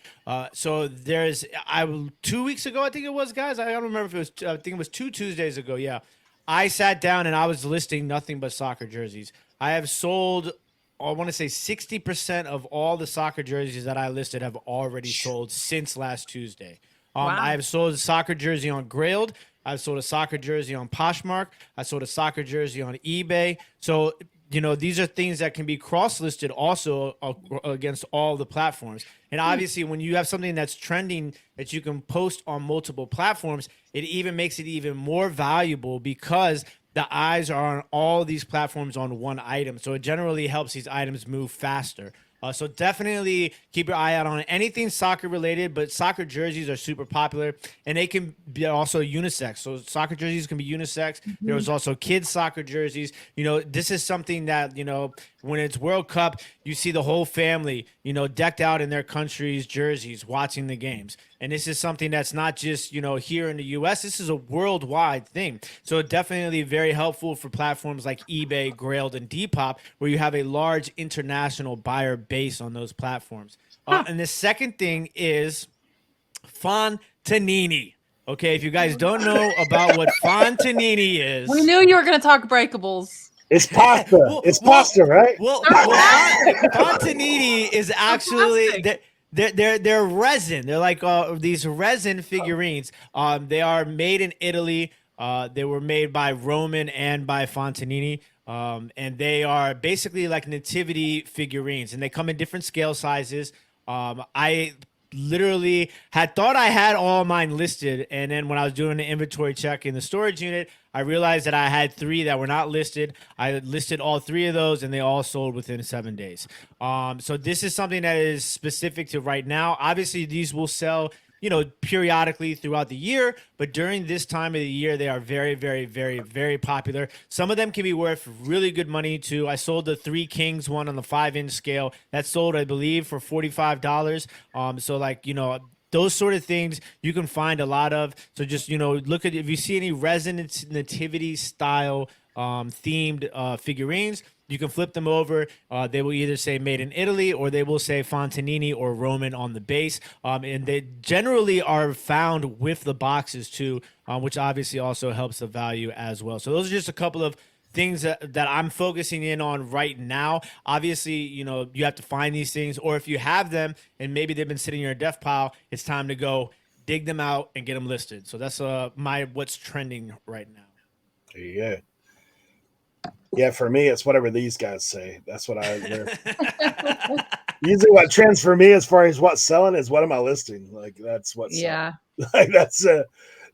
So 2 weeks ago, I think it was, guys. I don't remember if it was, I think it was 2 Tuesdays ago. Yeah. I sat down and I was listing nothing but soccer jerseys. I have sold I want to say 60% of all the soccer jerseys that I listed have already sold since last Tuesday. Wow. I have sold a soccer jersey on Grailed. I've sold a soccer jersey on Poshmark. I sold a soccer jersey on eBay. So, you know, these are things that can be cross-listed also against all the platforms. And obviously, when you have something that's trending that you can post on multiple platforms, it even makes it even more valuable because the eyes are on all these platforms on one item. So it generally helps these items move faster. So definitely keep your eye out on anything soccer related, but soccer jerseys are super popular and they can be also unisex. So soccer jerseys can be unisex. There was also kids soccer jerseys. You know, this is something that, you know, when it's World Cup, you see the whole family, you know, decked out in their country's jerseys watching the games. And this is something that's not just, you know, here in the US, this is a worldwide thing. So definitely very helpful for platforms like eBay, Grailed, and Depop, where you have a large international buyer base on those platforms. And the second thing is Fontanini. Okay, if you guys don't know about what Fontanini is. We knew you were going to talk breakables. It's pasta. It's pasta, right? Well, Fontanini is actually they're resin. They're like these resin figurines. They are made in Italy. They were made by Roman and by Fontanini. And they are basically like nativity figurines, and they come in different scale sizes. I literally had thought I had all mine listed, and then when I was doing the inventory check in the storage unit, I realized that I had 3 that were not listed. I listed all 3 of those, and they all sold within 7 days. So this is something that is specific to right now. Obviously, these will sell, you know, periodically throughout the year, but during this time of the year, they are very, very, very, very popular. Some of them can be worth really good money too. I sold the 3 Kings one on the 5-inch scale. That sold, I believe, for $45. So like, you know, those sort of things you can find a lot of. So just, you know, look at, if you see any resonance nativity style themed figurines, you can flip them over. They will either say made in Italy or they will say Fontanini or Roman on the base. And they generally are found with the boxes too, which obviously also helps the value as well. So those are just a couple of things that I'm focusing in on right now. Obviously, you know, you have to find these things, or if you have them and maybe they've been sitting in your dev pile, it's time to go dig them out and get them listed. So that's what's trending right now. There you go. Yeah, for me, it's whatever these guys say. That's what I usually what trends for me as far as what's selling is what am I listing? Like that's what's like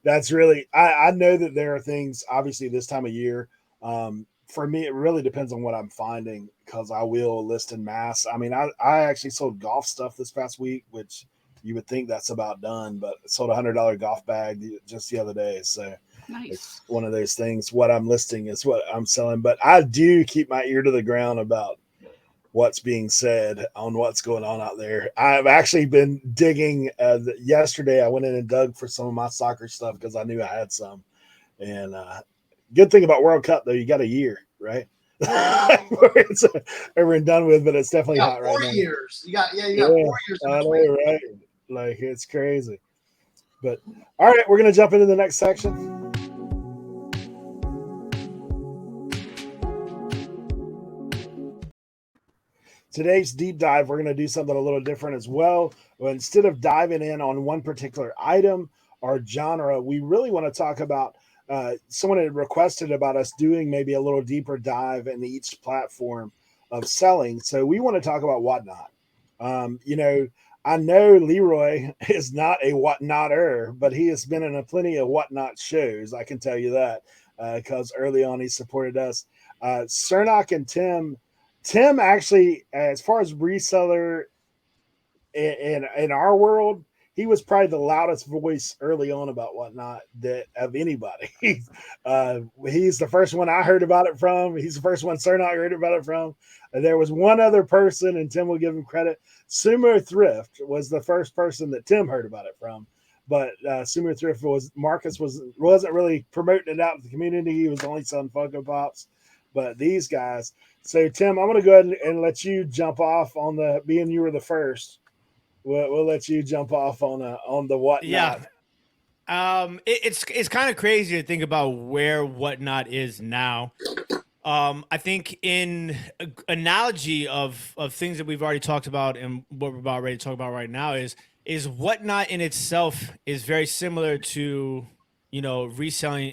that's really I know that there are things obviously this time of year. For me, it really depends on what I'm finding because I will list in mass. I mean, I actually sold golf stuff this past week, which you would think that's about done, but I sold $100 golf bag just the other day. So Nice. it's one of those things. What I'm listing is what I'm selling, but I do keep my ear to the ground about what's being said on what's going on out there. I've actually been digging. Yesterday, I went in and dug for some of my soccer stuff because I knew I had some. And good thing about World Cup, though, you got a year, right? It's over and done with, but it's definitely hot right now. 4 years. You got 4 years. I know, right? Like, it's crazy. But, all right, we're going to jump into the next section. Today's deep dive, we're going to do something a little different as well. Instead of diving in on one particular item or genre, we really want to talk about someone had requested about us doing maybe a little deeper dive in each platform of selling. So we want to talk about whatnot. You know, I know Leroy is not a whatnotter, but he has been in plenty of whatnot shows. I can tell you that because early on he supported us. Cernoch and Tim actually, as far as reseller in our world, he was probably the loudest voice early on about whatnot that of anybody. He's the first one I heard about it from. He's the first one Cernoch heard about it from. There was one other person, and Tim will give him credit. Sumo Thrift was the first person that Tim heard about it from. But Sumo Thrift Marcus wasn't really promoting it out to the community. He was only selling Funko Pops. But these guys. So Tim, I'm going to go ahead and let you jump off on being you were the first. We'll let you jump off on the whatnot. Yeah. It's kind of crazy to think about where whatnot is now. I think in analogy of things that we've already talked about and what we're about ready to talk about right now is Whatnot in itself is very similar to, reselling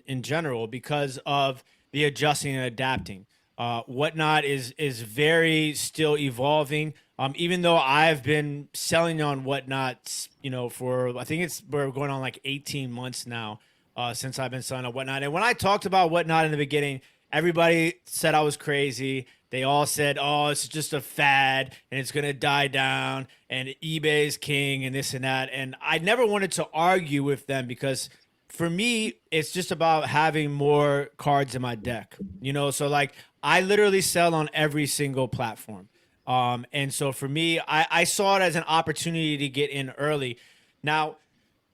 in general because of the adjusting and adapting. Whatnot is very still evolving. Even though I've been selling on Whatnot, for I think we're going on like 18 months now since I've been selling on Whatnot. And when I talked about Whatnot in the beginning, everybody said I was crazy. They all said, "Oh, it's just a fad and it's gonna die down, and eBay's king and this and that." And I never wanted to argue with them because for me, it's just about having more cards in my deck. So like I literally sell on every single platform. And so for me, I saw it as an opportunity to get in early. Now,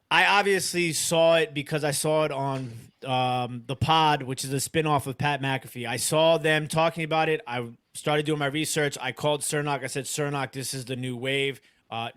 I obviously saw it because I saw it on the pod, which is a spinoff of Pat McAfee. I saw them talking about it. I started doing my research. I called Cernoch. I said, Cernoch, this is the new wave.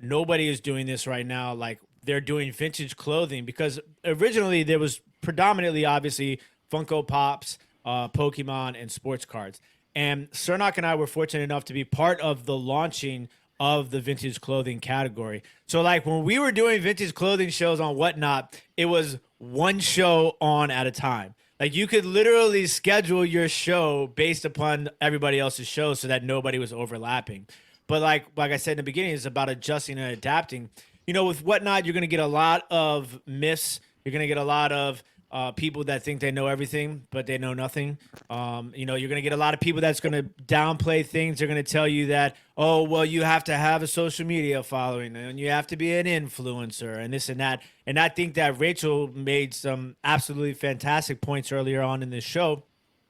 Nobody is doing this right now. Like they're doing vintage clothing because originally there was predominantly, obviously, Funko Pops, Pokemon, and sports cards. And Cernoch and I were fortunate enough to be part of the launching of the vintage clothing category. So like when we were doing vintage clothing shows on Whatnot, it was one show on at a time. Like you could literally schedule your show based upon everybody else's show so that nobody was overlapping. But like I said in the beginning, it's about adjusting and adapting. With Whatnot, you're going to get a lot of myths. You're going to get a lot of people that think they know everything, but they know nothing. You're going to get a lot of people that's going to downplay things. They're going to tell you that, oh, well, you have to have a social media following and you have to be an influencer and this and that. And I think that Rachel made some absolutely fantastic points earlier on in this show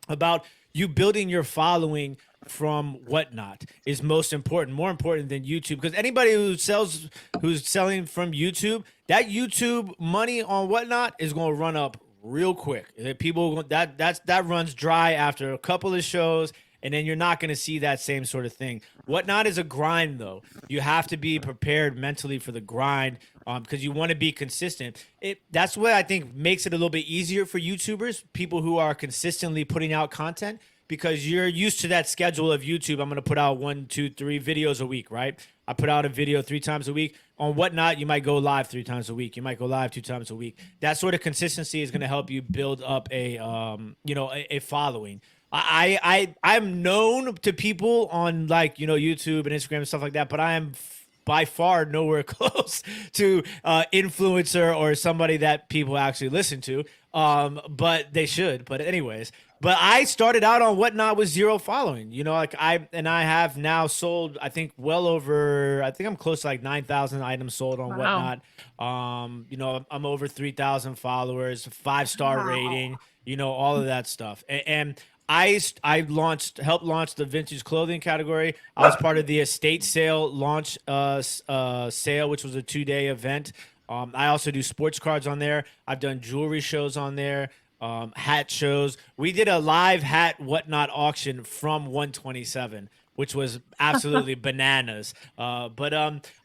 about you building your following from Whatnot is more important than YouTube, because anybody who's selling from YouTube, that YouTube money on Whatnot is going to run up real quick. People that runs dry after a couple of shows, and then you're not going to see that same sort of thing. Whatnot is a grind, though. You have to be prepared mentally for the grind because you want to be consistent. That's what I think makes it a little bit easier for YouTubers, people who are consistently putting out content, because you're used to that schedule of YouTube. I'm going to put out 1, 2, 3 videos a week, right? I put out a video 3 times a week. On Whatnot, you might go live 3 times a week. You might go live 2 times a week. That sort of consistency is going to help you build up a following. I'm known to people on YouTube and Instagram and stuff like that, but I am by far nowhere close to influencer or somebody that people actually listen to. But they should. But anyways, I started out on Whatnot with 0 following. I have now sold, I think I'm close to like 9,000 items sold on Whatnot. I'm over 3,000 followers, 5-star rating, all of that stuff. And I helped launch the vintage clothing category. I was part of the estate sale launch sale, which was a 2-day event. I also do sports cards on there. I've done jewelry shows on there, hat shows. We did a live hat Whatnot auction from 127, which was absolutely bananas. But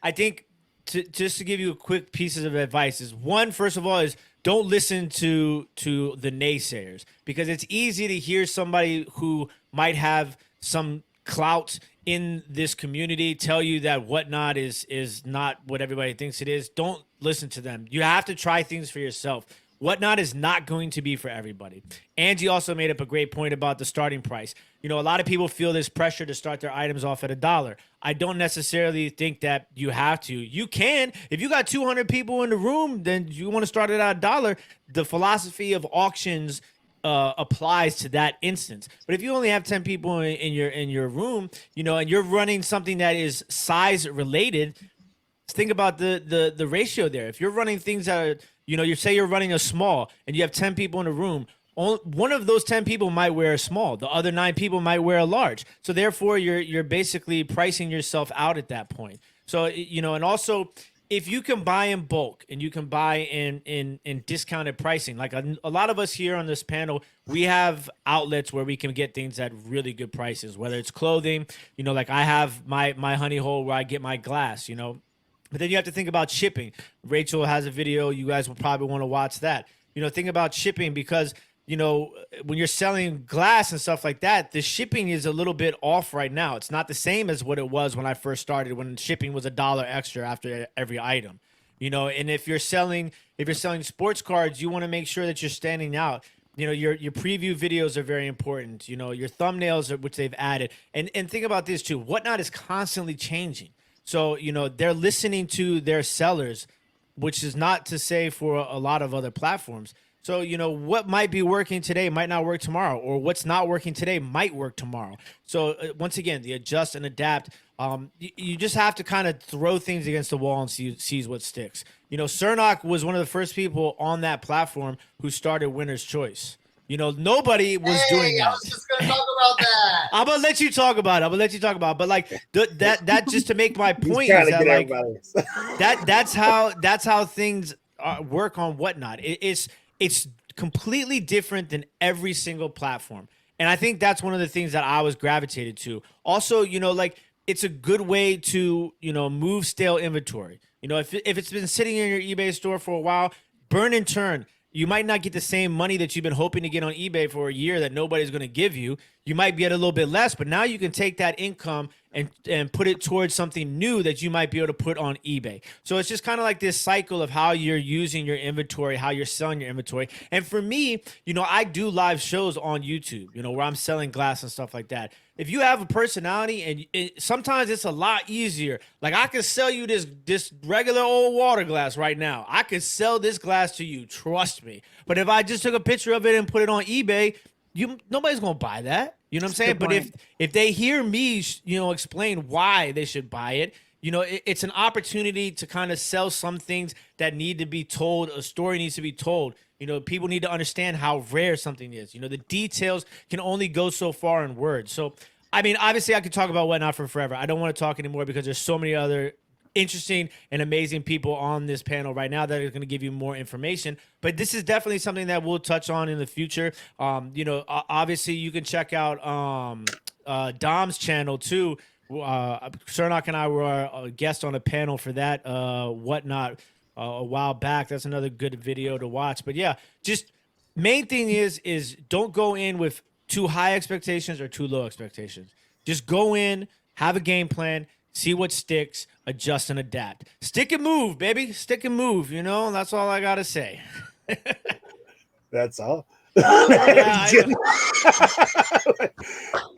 I think just to give you a quick pieces of advice is, one, first of all, is don't listen to the naysayers, because it's easy to hear somebody who might have some clout in this community tell you that Whatnot is not what everybody thinks it is. Don't listen to them. You have to try things for yourself. Whatnot is not going to be for everybody. Angie also made up a great point about the starting price. A lot of people feel this pressure to start their items off at $1. I don't necessarily think that you have to. You can. If you got 200 people in the room, then you want to start it at $1. The philosophy of auctions applies to that instance. But if you only have 10 people in your room, and you're running something that is size related, think about the ratio there. If you're running things that are, you say you're running a small and you have 10 people in a room, one of those 10 people might wear a small. The other 9 people might wear a large. So therefore, you're basically pricing yourself out at that point. So, and also, if you can buy in bulk and you can buy in discounted pricing, like a lot of us here on this panel, we have outlets where we can get things at really good prices, whether it's clothing, like I have my honey hole where I get my glass, But then you have to think about shipping. Rachel has a video. You guys will probably want to watch that. Think about shipping, because you know, when you're selling glass and stuff like that, the shipping is a little bit off right now. It's not the same as what it was when I first started, when shipping was $1 extra after every item. You know, and if you're selling sports cards, you want to make sure that you're standing out. You know, your preview videos are very important. You know, your thumbnails, which they've added. And think about this too. Whatnot is constantly changing. So, you know, they're listening to their sellers, which is not to say for a lot of other platforms. So, you know, what might be working today might not work tomorrow, or what's not working today might work tomorrow. So once again, the adjust and adapt. You just have to kind of throw things against the wall and sees what sticks. You know, Cernoch was one of the first people on that platform who started Winner's Choice. You know, nobody was doing that. I was just going to talk about that. I'm gonna let you talk about it. But like that just to make my point is that like that's how things work on Whatnot. It's completely different than every single platform. And I think that's one of the things that I was gravitated to. Also, you know, like it's a good way to, you know, move stale inventory. You know, if it's been sitting in your eBay store for a while, burn and turn. You might not get the same money that you've been hoping to get on eBay for a year that nobody's going to give you. You might get a little bit less, but now you can take that income and put it towards something new that you might be able to put on eBay. So it's just kind of like this cycle of how you're using your inventory, how you're selling your inventory. And for me, you know, I do live shows on YouTube, you know, where I'm selling glass and stuff like that. If you have a personality, and sometimes it's a lot easier. Like I could sell you this regular old water glass right now. I could sell this glass to you, trust me. But if I just took a picture of it and put it on eBay, nobody's gonna buy that. You know what I'm saying? But if they hear me, you know, explain why they should buy it, you know, it's an opportunity to kind of sell some things that need to be told. A story needs to be told. You know, people need to understand how rare something is. You know, the details can only go so far in words. So, I mean, obviously I could talk about Whatnot for forever. I don't want to talk anymore because there's so many other interesting and amazing people on this panel right now that are going to give you more information. But this is definitely something that we'll touch on in the future. You know, obviously you can check out Dom's channel too. Cernoch and I were a guest on a panel for that Whatnot a while back. That's another good video to watch. But yeah, just main thing is don't go in with too high expectations or too low expectations. Just go in, have a game plan, see what sticks, adjust and adapt. Stick and move, baby. Stick and move, you know? That's all I got to say. That's all. Yeah,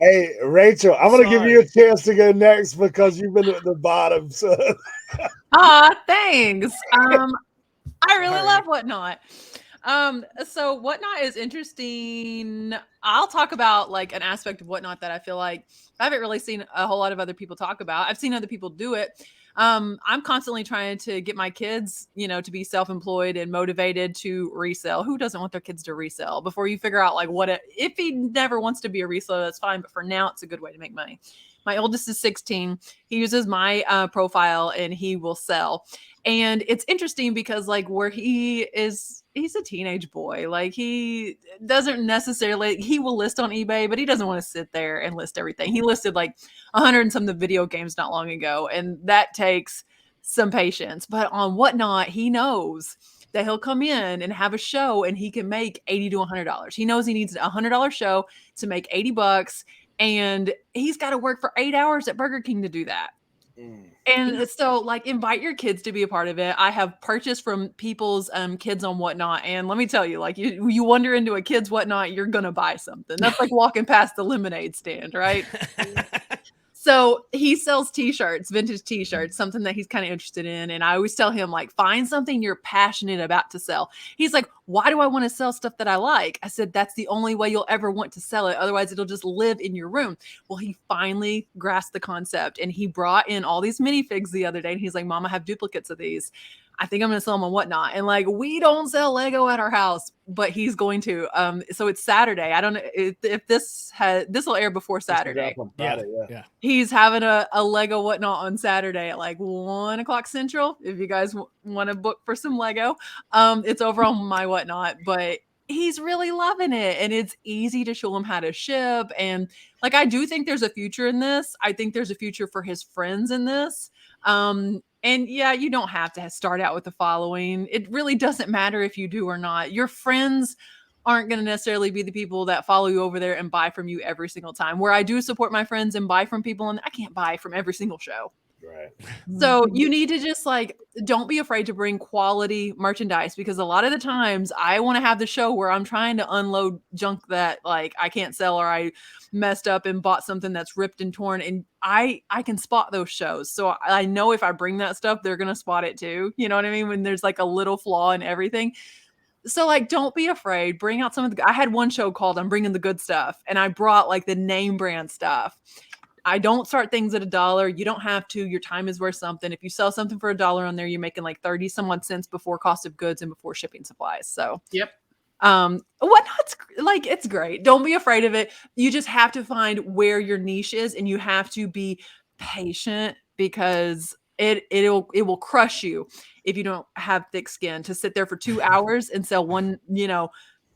Hey, Rachel, I'm going to give you a chance to go next because you've been at the bottom. So. Thanks. I really love Whatnot. So Whatnot is interesting. I'll talk about like an aspect of Whatnot that I feel like I haven't really seen a whole lot of other people talk about. I've seen other people do it. I'm constantly trying to get my kids, you know, to be self-employed and motivated to resell. Who doesn't want their kids to resell? Before you figure out like if he never wants to be a reseller, that's fine. But for now, it's a good way to make money. My oldest is 16. He uses my profile and he will sell. And it's interesting because like where he's a teenage boy. Like he doesn't necessarily, he will list on eBay, but he doesn't want to sit there and list everything. He listed like 100 and some of the video games not long ago. And that takes some patience. But on Whatnot, he knows that he'll come in and have a show and he can make $80 to $100. He knows he needs a $100 show to make $80. And he's got to work for 8 hours at Burger King to do that. And so like invite your kids to be a part of it. I have purchased from people's kids on Whatnot. And let me tell you, like you wander into a kid's Whatnot, you're going to buy something. That's like walking past the lemonade stand, right? So he sells t-shirts, vintage t-shirts, something that he's kind of interested in. And I always tell him like, find something you're passionate about to sell. He's like, why do I want to sell stuff that I like? I said, that's the only way you'll ever want to sell it. Otherwise it'll just live in your room. Well, he finally grasped the concept and he brought in all these minifigs the other day. And he's like, Mom, I have duplicates of these. I think I'm going to sell them on Whatnot. And like, we don't sell Lego at our house, but he's going to. So it's Saturday. I don't know if this will air before Saturday. Yeah. He's having a Lego Whatnot on Saturday at like 1:00 Central. If you guys want to book for some Lego, it's over on my Whatnot, but he's really loving it. And it's easy to show him how to ship. And like, I do think there's a future in this. I think there's a future for his friends in this. And yeah, you don't have to start out with a following. It really doesn't matter if you do or not. Your friends aren't going to necessarily be the people that follow you over there and buy from you every single time. Where I do support my friends and buy from people, and I can't buy from every single show. Right. So you need to just like, don't be afraid to bring quality merchandise, because a lot of the times I want to have the show where I'm trying to unload junk that like I can't sell, or I messed up and bought something that's ripped and torn, and I can spot those shows. So I know if I bring that stuff, they're going to spot it too. You know what I mean? When there's like a little flaw in everything. So like, don't be afraid. Bring out some of the, I had one show called I'm Bringing the Good Stuff, and I brought like the name brand stuff. I don't start things at $1. You don't have to. Your time is worth something. If you sell something for $1 on there, you're making like 30 some odd cents before cost of goods and before shipping supplies. So Yep. Whatnot's like, it's great. Don't be afraid of it. You just have to find where your niche is, and you have to be patient, because it will crush you if you don't have thick skin to sit there for 2 hours and sell one,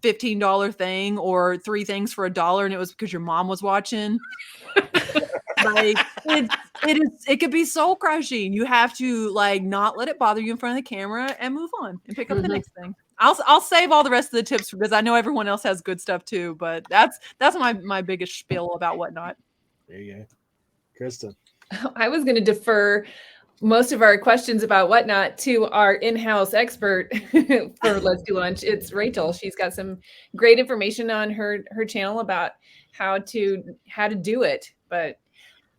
$15 thing or 3 things for $1, and it was because your mom was watching. Like it could be soul crushing. You have to like not let it bother you in front of the camera and move on and pick up the next thing. I'll save all the rest of the tips because I know everyone else has good stuff too, but that's my biggest spiel about Whatnot. There you go. Kristen. I was going to defer most of our questions about Whatnot to our in-house expert for Let's Do Lunch. It's Rachel. She's got some great information on her channel about how to do it. But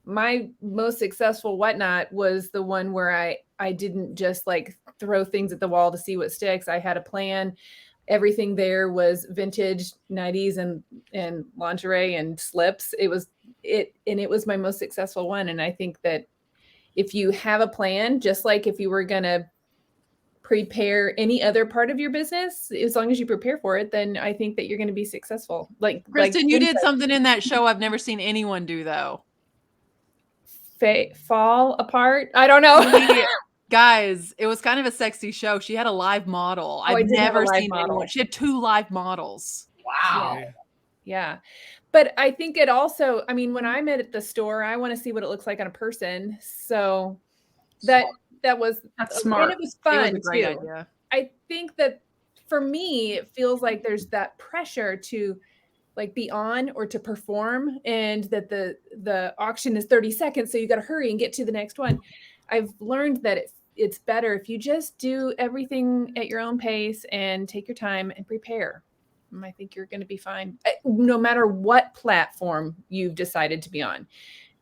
my most successful Whatnot was the one where I didn't just like throw things at the wall to see what sticks. I had a plan. Everything there was vintage 90s and lingerie and slips. It was my most successful one. And I think that if you have a plan, just like if you were going to prepare any other part of your business, as long as you prepare for it, then I think that you're going to be successful. Like Kristen, you did something in that show I've never seen anyone do though. Fall apart. I don't know. Guys, it was kind of a sexy show. She had a live model. I've never seen anyone. She had 2 live models. Wow. Yeah. But I think it also, I mean, when I'm at the store, I want to see what it looks like on a person. So that's smart. And it was fun. It was a great idea. I think that for me, it feels like there's that pressure to like be on or to perform, and that the auction is 30 seconds. So you got to hurry and get to the next one. I've learned that it's better if you just do everything at your own pace and take your time and prepare. I think you're going to be fine, no matter what platform you've decided to be on.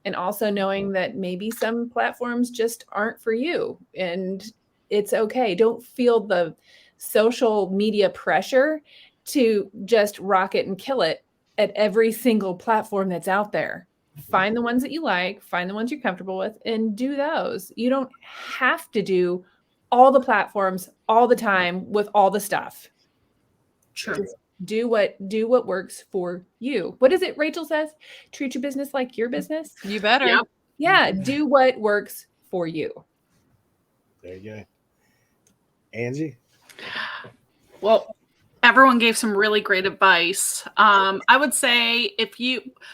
And also knowing that maybe some platforms just aren't for you, and it's okay. Don't feel the social media pressure to just rock it and kill it at every single platform that's out there. Find the ones that you like, find the ones you're comfortable with, and do those. You don't have to do all the platforms all the time with all the stuff. Sure. Just do what works for you. What is it Rachel says? Treat your business like your business. You better. Yep. Yeah, do what works for you. There you go. Angie? Well, everyone gave some really great advice. I would say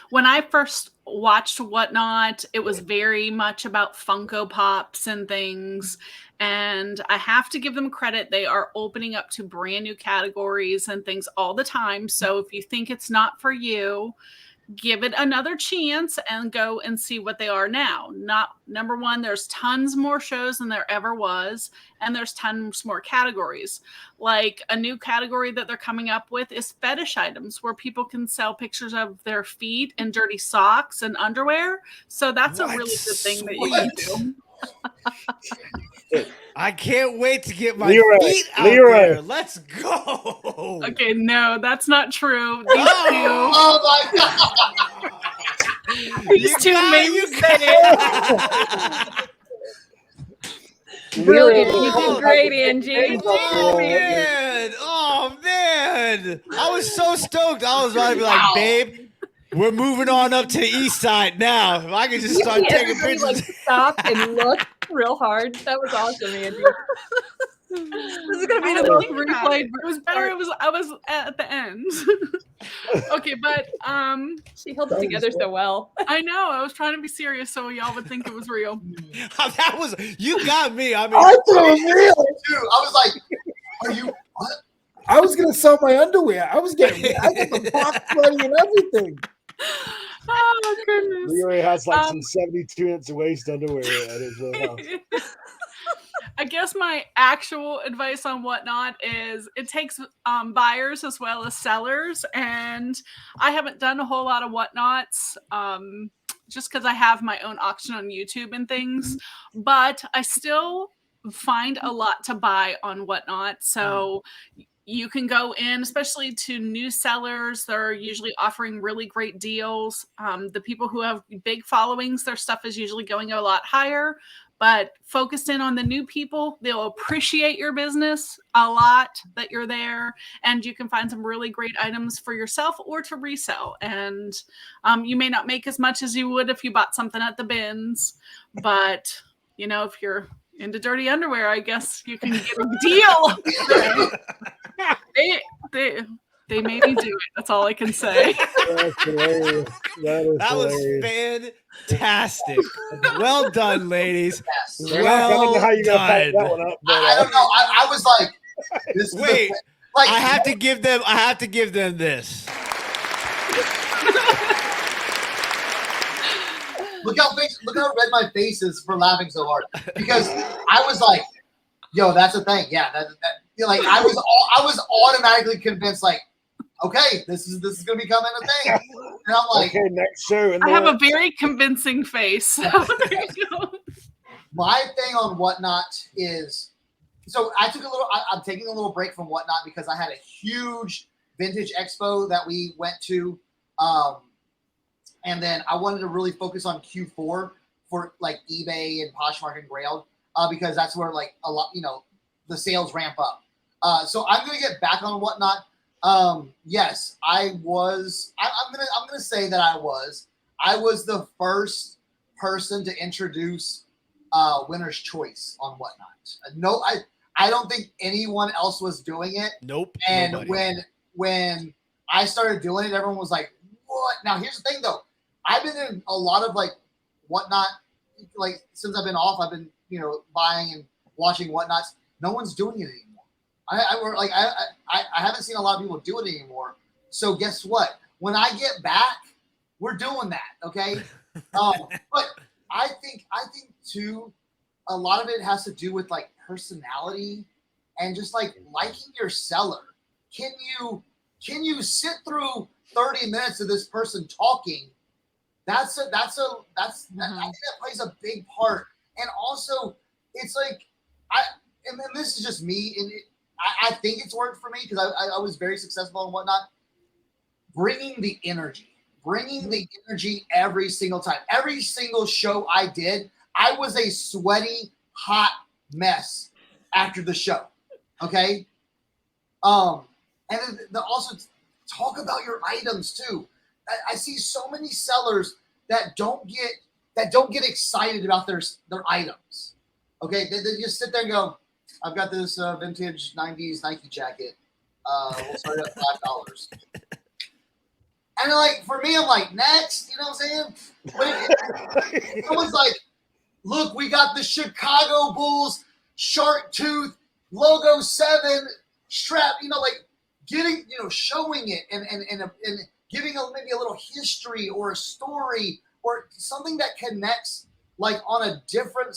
when I first watched Whatnot, it was very much about Funko Pops and things. And I have to give them credit. They are opening up to brand new categories and things all the time. So if you think it's not for you, give it another chance and go and see what they are now. Number one, there's tons more shows than there ever was, and there's tons more categories. Like a new category that they're coming up with is fetish items, where people can sell pictures of their feet and dirty socks and underwear. So that's a really good thing that you can do. I can't wait to get my Leroy, feet out Leroy. there. Let's go. Okay, no, that's not true. These Oh my God. two made me say it. Brilliant. You Oh, did great, Angie. Oh man. I was so stoked. I was about to be like, babe, we're moving on up to the east side now. If I could just start taking Everybody, pictures. like, stop and look real hard. That was awesome, Angie. This is gonna be the most replayed. It was better. I was at the end. Okay, but She held it together so well. I know I was trying to be serious so y'all would think it was real. That was, you got me. I mean, I thought it was real. Dude, I was like, are you what? I was gonna sell my underwear. I got the box ready and everything. Oh goodness. Leroy has like some 72-inch waist underwear at his warehouse. I guess my actual advice on Whatnot is it takes buyers as well as sellers, and I haven't done a whole lot of Whatnots just because I have my own auction on YouTube and things, but I still find a lot to buy on Whatnot. So you can go in, especially to new sellers. They're usually offering really great deals. The people who have big followings, their stuff is usually going a lot higher. But focus in on the new people. They'll appreciate your business a lot that you're there. And you can find some really great items for yourself or to resell. And you may not make as much as you would if you bought something at the bins. But, you know, if you're into dirty underwear, I guess you can get a deal. They made me do it. That's all I can say. That's hilarious. That was fantastic. Well done, ladies. Yes. I don't know how you're gonna pack that done. one up, but I don't know. I was like, this is Wait, like I have to give them this. look how red my face is for laughing so hard, because I was like, yo, that's a thing. Yeah, that like I was automatically convinced, like, okay, this is gonna become a thing. And I'm like, okay, next show. I have a very convincing face. So there you go. My thing on Whatnot is, so I'm taking a little break from Whatnot because I had a huge vintage expo that we went to. And then I wanted to really focus on Q4 for like eBay and Poshmark and Grailed, because that's where like a lot, the sales ramp up. So I'm going to get back on Whatnot. Yes, I was, I'm going to say that I was the first person to introduce winner's choice on Whatnot. No, I don't think anyone else was doing it. Nope. And nobody. when I started doing it, everyone was like, what? Now here's the thing though. I've been in a lot of like Whatnot, like since I've been off, I've been, buying and watching Whatnots. No one's doing it anymore. I haven't seen a lot of people do it anymore. So guess what? When I get back, we're doing that. Okay. But I think too, a lot of it has to do with like personality and just like liking your seller. Can you sit through 30 minutes of this person talking? I think that plays a big part. And also it's like, and then this is just me, and I think it's worked for me because I was very successful and Whatnot. Bringing the energy every single time. Every single show I did, I was a sweaty, hot mess after the show. Okay. And then also talk about your items too. I see so many sellers that don't get excited about their items. Okay, they just sit there and go, "I've got this vintage '90s Nike jacket. We'll start at $5." And like for me, I'm like, next. You know what I'm saying? But it was like, look, we got the Chicago Bulls shark tooth logo 7 strap. Like getting, showing it and giving maybe a little history or a story or something that connects like on a different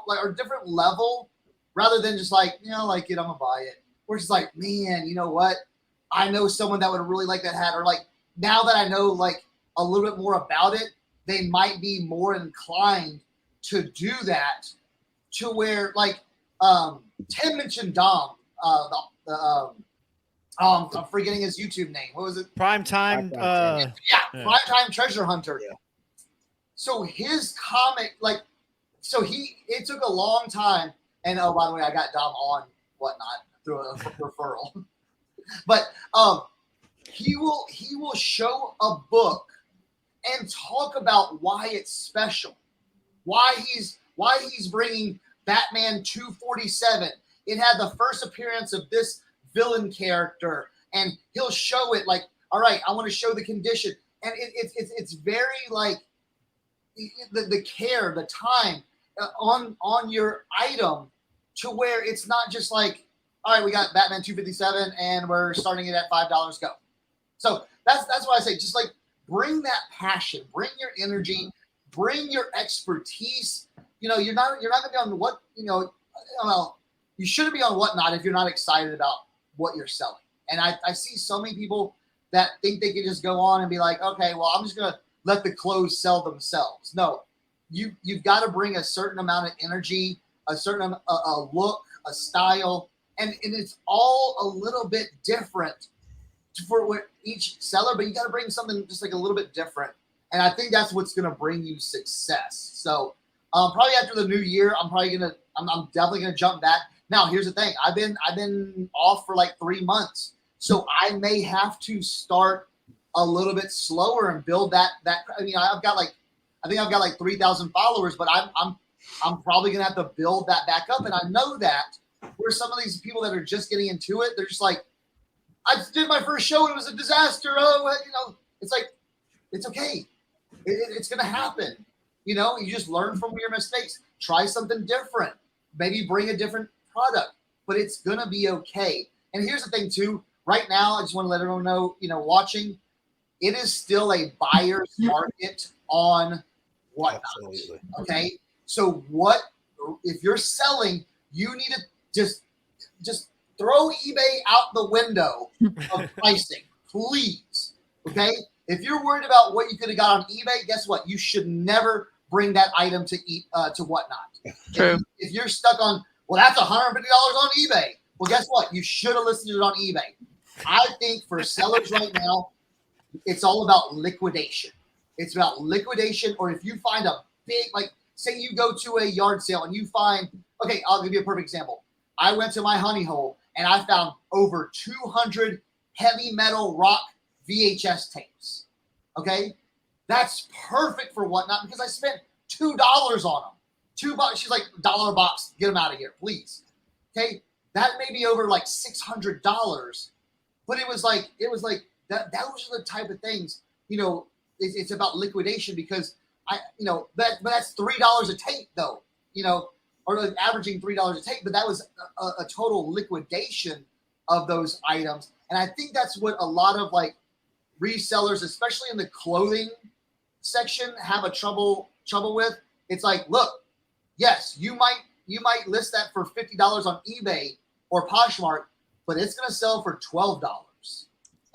or different level, rather than just like, like it, I'm gonna buy it. We're just like, man, you know what? I know someone that would really like that hat, or like now that I know like a little bit more about it, they might be more inclined to do that, to where like Tim mentioned Dom, I'm forgetting his YouTube name. What was it? Primetime. Primetime Treasure Hunter. Yeah. So his comic, like, it took a long time. And oh, by the way, I got Dom on Whatnot through a referral. But he will show a book and talk about why it's special, why he's bringing Batman 247. It had the first appearance of this villain character, and he'll show it like, all right, I want to show the condition, and it's very like the care, the time on your item, to where it's not just like, all right, we got Batman 257 and we're starting it at $5. Go. So that's why I say just like bring that passion, bring your energy, bring your expertise. You know, you're not gonna be on what, you know, you shouldn't be on Whatnot if you're not excited about what you're selling. And I see so many people that think they can just go on and be like, okay, well, I'm just gonna let the clothes sell themselves. No, you've got to bring a certain amount of energy, a certain a look, a style, and it's all a little bit different for each seller, but you got to bring something just like a little bit different. And I think that's what's going to bring you success. So probably after the new year, I'm definitely going to jump back. Now, here's the thing. I've been off for like 3 months. So I may have to start a little bit slower and build that. I mean, I think I've got like 3,000 followers, but I'm probably going to have to build that back up. And I know that where some of these people that are just getting into it, they're just like, I did my first show and it was a disaster. Oh, you know, it's like, it's okay. It's going to happen. You know, you just learn from your mistakes. Try something different. Maybe bring a different product, but it's going to be okay. And here's the thing too. Right now, I just want to let everyone know, you know, watching, it is still a buyer's market on Whatnot. Absolutely. Okay. So if you're selling, you need to just throw eBay out the window of pricing, please. Okay. If you're worried about what you could have got on eBay, guess what? You should never bring that item to Whatnot. True. If you're stuck on, well, that's $150 on eBay. Well, guess what? You should have listed it on eBay. I think for sellers right now, it's all about liquidation. It's about liquidation, or if you find a big, like, say you go to a yard sale and you find, okay, I'll give you a perfect example. I went to my honey hole and I found over 200 heavy metal rock VHS tapes. Okay. That's perfect for Whatnot because I spent $2 on them. $2. She's like, $1 a box. Get them out of here, please. Okay. That may be over like $600, but it was like that. Those are the type of things, you know, it's about liquidation because but that's $3 a tape though, you know, or like averaging $3 a tape, but that was a total liquidation of those items. And I think that's what a lot of like resellers, especially in the clothing section, have a trouble with. It's like, look, yes, you might list that for $50 on eBay or Poshmark, but it's going to sell for $12.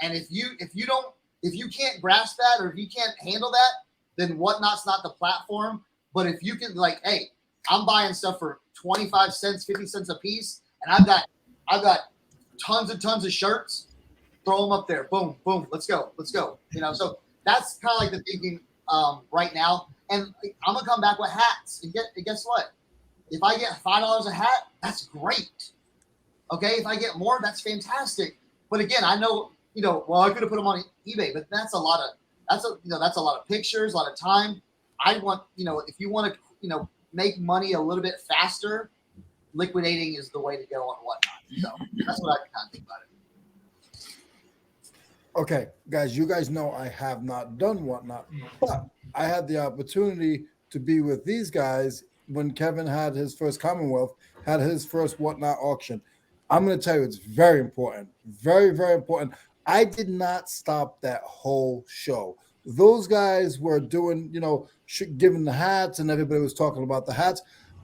And if you can't grasp that, or if you can't handle that, then Whatnot's not the platform. But if you can, like, hey, I'm buying stuff for 25 cents, 50 cents a piece, and I've got tons and tons of shirts, throw them up there. Boom, boom, let's go. You know, so that's kind of like the thinking right now. And I'm gonna come back with hats. And guess what? If I get $5 a hat, that's great. Okay, if I get more, that's fantastic. But again, I know, you know, well, I could have put them on eBay, but that's a lot of pictures, a lot of time. I want, you know, if you want to, you know, make money a little bit faster, liquidating is the way to go on Whatnot. So that's what I kind of think about it. Okay, guys, you guys know I have not done Whatnot, but I had the opportunity to be with these guys when Kevin had his first Commonwealth, had his first Whatnot auction. I'm going to tell you, it's very important, very, very important. I did not stop that whole show. Those guys were doing, you know, giving the hats, and everybody was talking about the hats.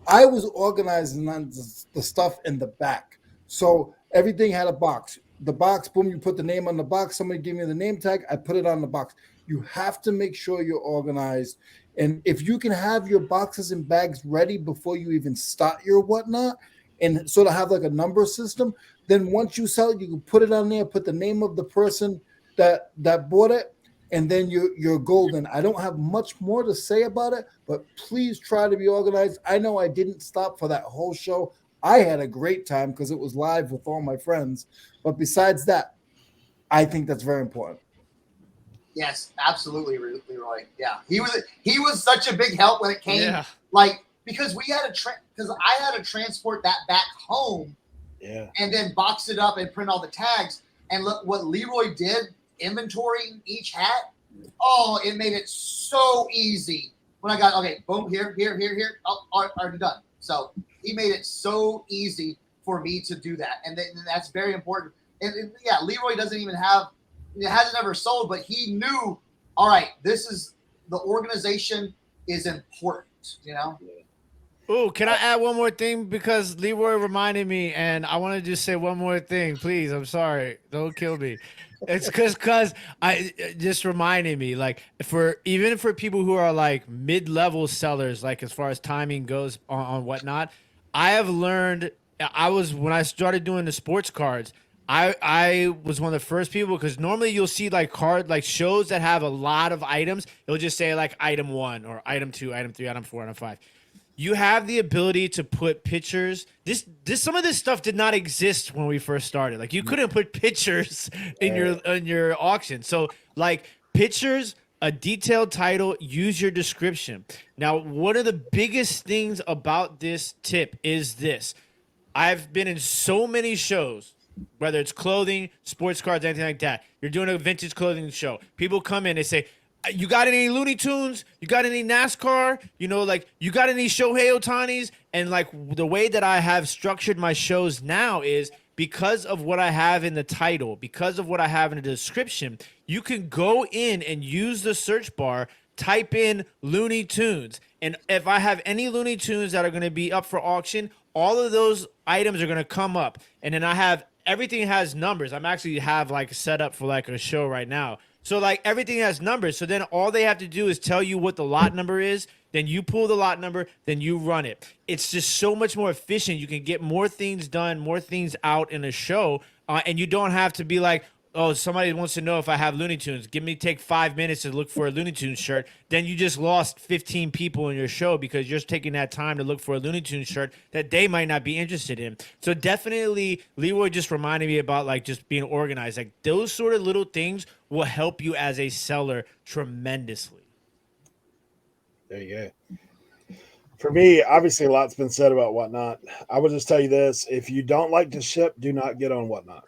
I was organizing the stuff in the back. So everything had a box. The box, boom, you put the name on the box. Somebody gave me the name tag. I put it on the box. You have to make sure you're organized. And if you can have your boxes and bags ready before you even start your Whatnot, and sort of have like a number system, then once you sell it, you can put it on there, put the name of the person that bought it, and then you're golden. I don't have much more to say about it, but please try to be organized. I know I didn't stop for that whole show. I had a great time because it was live with all my friends. But besides that, I think that's very important. Yes, absolutely, Leroy. Yeah, he was such a big help when it came. Yeah. Like, because we had because I had to transport that back home, and then box it up and print all the tags. And look what Leroy did, inventorying each hat. Oh, it made it so easy. When I got, okay, boom, here. Oh, already done. So he made it so easy for me to do that. And that's very important. And yeah, Leroy doesn't even have, it hasn't ever sold, but he knew, all right, this is, the organization is important, you know? Oh, can I add one more thing? Because Leroy reminded me, and I want to just say one more thing, please. I'm sorry. Don't kill me. It's because I it just reminded me, like, even for people who are like mid-level sellers, like as far as timing goes on whatnot, I have learned. When I started doing the sports cards, I was one of the first people, because normally you'll see like shows that have a lot of items. It'll just say like item 1 or item 2, item 3, item 4, item 5. You have the ability to put pictures. Some of this stuff did not exist when we first started. Like, you couldn't put pictures in your auction. So like pictures, a detailed title, use your description. Now, one of the biggest things about this tip is this. I've been in so many shows, whether it's clothing, sports cards, anything like that. You're doing a vintage clothing show. People come in, they say, you got any Looney Tunes? You got any NASCAR? You know, like, you got any Shohei Ohtanis? And like, the way that I have structured my shows now is because of what I have in the title, because of what I have in the description, you can go in and use the search bar, type in Looney Tunes. And if I have any Looney Tunes that are going to be up for auction, all of those items are going to come up. And then I have, everything has numbers. I'm actually have like set up for like a show right now. So like everything has numbers. So then all they have to do is tell you what the lot number is. Then you pull the lot number, then you run it. It's just so much more efficient. You can get more things done, more things out in a show. And you don't have to be like, oh, somebody wants to know if I have Looney Tunes. Take 5 minutes to look for a Looney Tunes shirt. Then you just lost 15 people in your show because you're taking that time to look for a Looney Tunes shirt that they might not be interested in. So definitely, Leroy just reminded me about like just being organized. Like, those sort of little things will help you as a seller tremendously. There you go. For me, obviously a lot's been said about Whatnot. I will just tell you this. If you don't like to ship, do not get on Whatnot.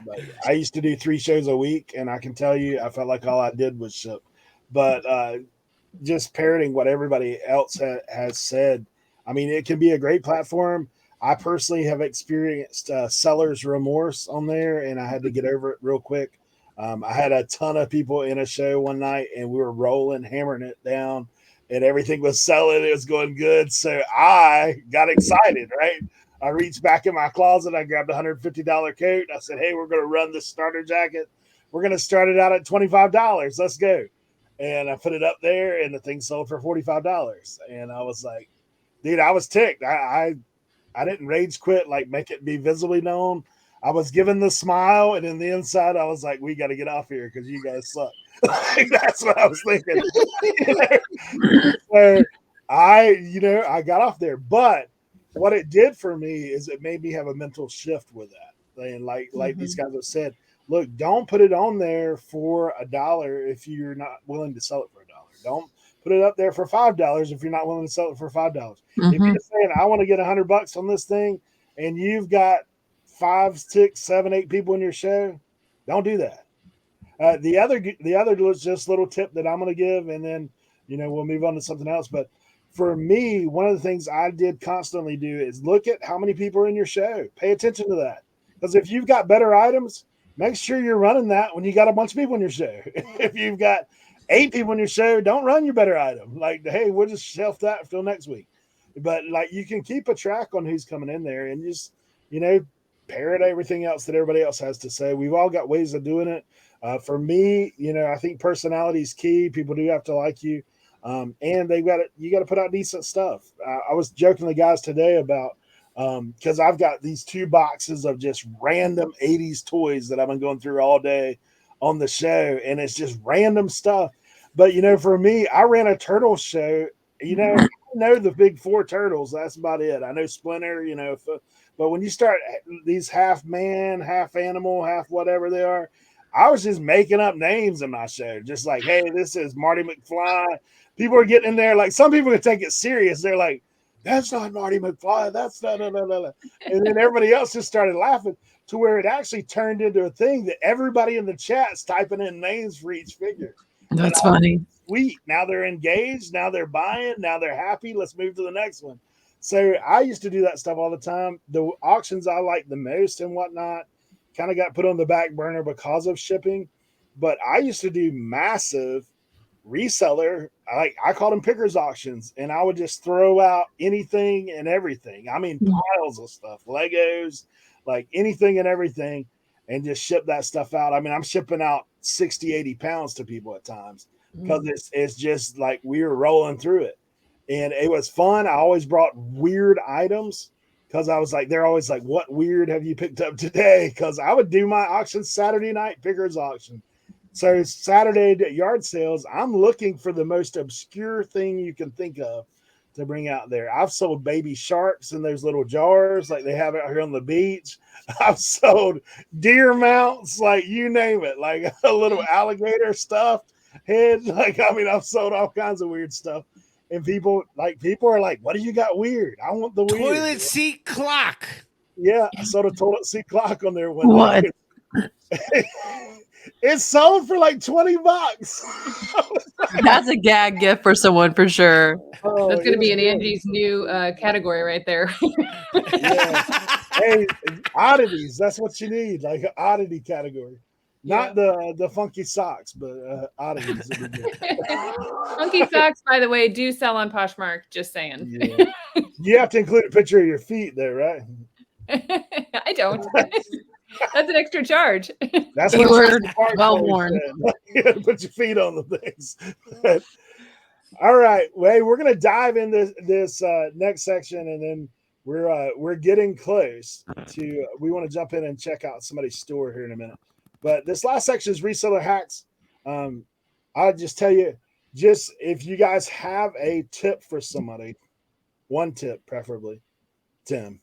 But I used to do 3 shows a week, and I can tell you, I felt like all I did was ship. But just parroting what everybody else has said, I mean, it can be a great platform. I personally have experienced seller's remorse on there, and I had to get over it real quick. I had a ton of people in a show one night, and we were rolling, hammering it down, and everything was selling. It was going good. So I got excited, right? I reached back in my closet. I grabbed a $150 coat. I said, hey, we're going to run this starter jacket. We're going to start it out at $25. Let's go. And I put it up there, and the thing sold for $45. And I was like, dude, I was ticked. I didn't rage quit, like make it be visibly known. I was given the smile, and in the inside, I was like, we got to get off here because you guys suck. That's what I was thinking. So I got off there. But what it did for me is it made me have a mental shift with that. And like these guys have said, look, don't put it on there for $1 if you're not willing to sell it for $1. Don't put it up there for $5 if you're not willing to sell it for $5. If you're saying, I want to get $100 on this thing, and you've got 5, 6, 7, 8 people in your show, don't do that. The other just little tip that I'm going to give, and then we'll move on to something else. But for me, one of the things I did constantly do is look at how many people are in your show. Pay attention to that, because if you've got better items, make sure you're running that when you got a bunch of people in your show. If you've got 8 people in your show, don't run your better item. Like, hey, we'll just shelf that until next week. But like, you can keep a track on who's coming in there, and just parrot everything else that everybody else has to say. We've all got ways of doing it. For me, I think personality is key. People do have to like you. And you got to put out decent stuff. I was joking to the guys today about, because I've got these 2 boxes of just random 80s toys that I've been going through all day on the show. And it's just random stuff. But, for me, I ran a turtle show, I know the big 4 turtles. That's about it. I know Splinter, but when you start these half man, half animal, half whatever they are, I was just making up names in my show. Just like, hey, this is Marty McFly. People are getting in there. Like, some people can take it serious. They're like, that's not Marty McFly. That's not. And then everybody else just started laughing, to where it actually turned into a thing that everybody in the chat's typing in names for each figure. That's funny. Sweet. Now they're engaged. Now they're buying. Now they're happy. Let's move to the next one. So I used to do that stuff all the time. The auctions I like the most and whatnot kind of got put on the back burner because of shipping. But I used to do massive reseller, I called them pickers auctions, and I would just throw out anything and everything. I mean, piles of stuff, Legos, like anything and everything, and just ship that stuff out. I mean, I'm shipping out 60, 80 pounds to people at times because it's just like we were rolling through it. And it was fun. I always brought weird items because I was like, they're always like, what weird have you picked up today? Because I would do my auction Saturday night, pickers auction. So Saturday yard sales, I'm looking for the most obscure thing you can think of to bring out there. I've sold baby sharks in those little jars like they have out here on the beach. I've sold deer mounts, like you name it, like a little alligator stuffed head. Like, I mean, I've sold all kinds of weird stuff. And people are like, what do you got weird? I want the weird. Toilet seat clock. Yeah, I sold a toilet seat clock on there one day. It sold for like $20. That's a gag gift for someone for sure. Oh, That's going to be in good. Angie's new category right there. Yeah. Hey, oddities. That's what you need, like an oddity category. Not the funky socks, but oddities. Would be good. Funky socks, by the way, do sell on Poshmark. Just saying. Yeah. You have to include a picture of your feet there, right? I don't. That's an extra charge. That's Keyword, what well worn. You gotta put your feet on the things. All right, well, we're gonna dive in this next section, and then we're getting close to. We want to jump in and check out somebody's store here in a minute. But this last section is reseller hacks. I'll just tell you, just if you guys have a tip for somebody, one tip preferably, Tim.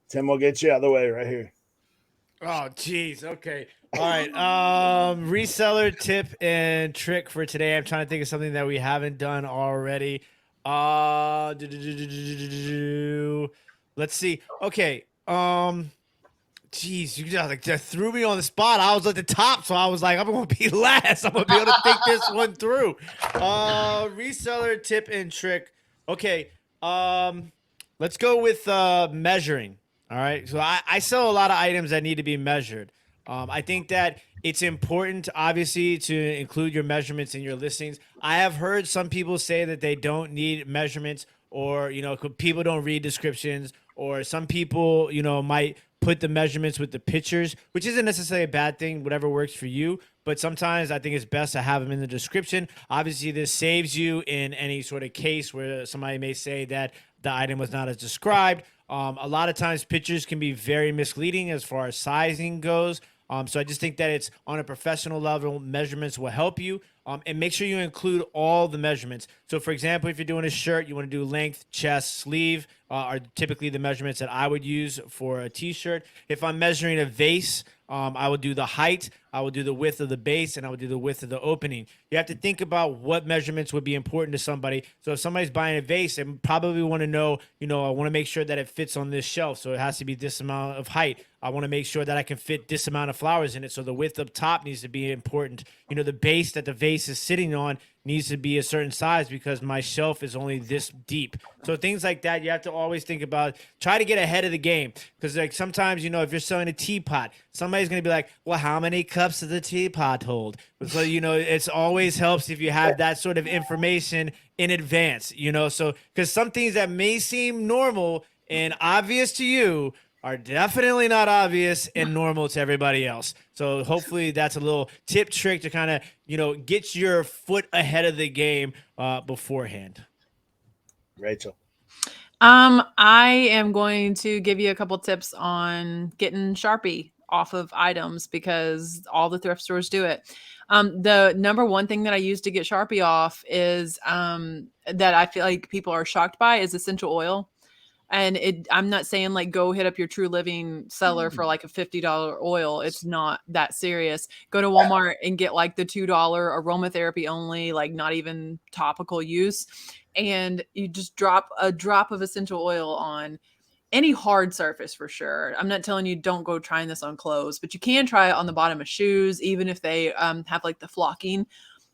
Tim will get you out of the way right here. Oh, geez. Okay. All right. Reseller tip and trick for today. I'm trying to think of something that we haven't done already. Let's see. Okay. Geez, you just threw me on the spot. I was at the top, so I was like, I'm gonna be last. I'm gonna be able to think this one through. Reseller tip and trick. Okay. Let's go with measuring. All right. So I sell a lot of items that need to be measured. I think that it's important, obviously, to include your measurements in your listings. I have heard some people say that they don't need measurements, or people don't read descriptions, or some people might put the measurements with the pictures, which isn't necessarily a bad thing, whatever works for you. But sometimes I think it's best to have them in the description. Obviously, this saves you in any sort of case where somebody may say that the item was not as described. A lot of times pictures can be very misleading as far as sizing goes. So I just think that it's on a professional level, measurements will help you. And make sure you include all the measurements. So for example, if you're doing a shirt, you want to do length, chest, sleeve, are typically the measurements that I would use for a t-shirt. If I'm measuring a vase, I would do the height, I would do the width of the base, and I would do the width of the opening. You have to think about what measurements would be important to somebody. So if somebody's buying a vase, they probably want to know, I want to make sure that it fits on this shelf. So it has to be this amount of height. I want to make sure that I can fit this amount of flowers in it. So the width up top needs to be important. The base that the vase is sitting on needs to be a certain size because my shelf is only this deep. So things like that, you have to always think about, try to get ahead of the game. Because like sometimes, if you're selling a teapot, somebody's going to be like, well, how many cups does the teapot hold? So, it's always helps if you have that sort of information in advance, so because some things that may seem normal and obvious to you are definitely not obvious and normal to everybody else. So hopefully that's a little tip trick to kind of, get your foot ahead of the game beforehand. Rachel. I am going to give you a couple tips on getting Sharpie off of items because all the thrift stores do it. The number one thing that I use to get Sharpie off is that I feel like people are shocked by is essential oil. And I'm not saying like go hit up your True Living seller for like a $50 oil. It's not that serious. Go to Walmart and get like the $2 aromatherapy only, like not even topical use. And you just drop a drop of essential oil on. any hard surface for sure. I'm not telling you don't go trying this on clothes, but you can try it on the bottom of shoes, even if they have like the flocking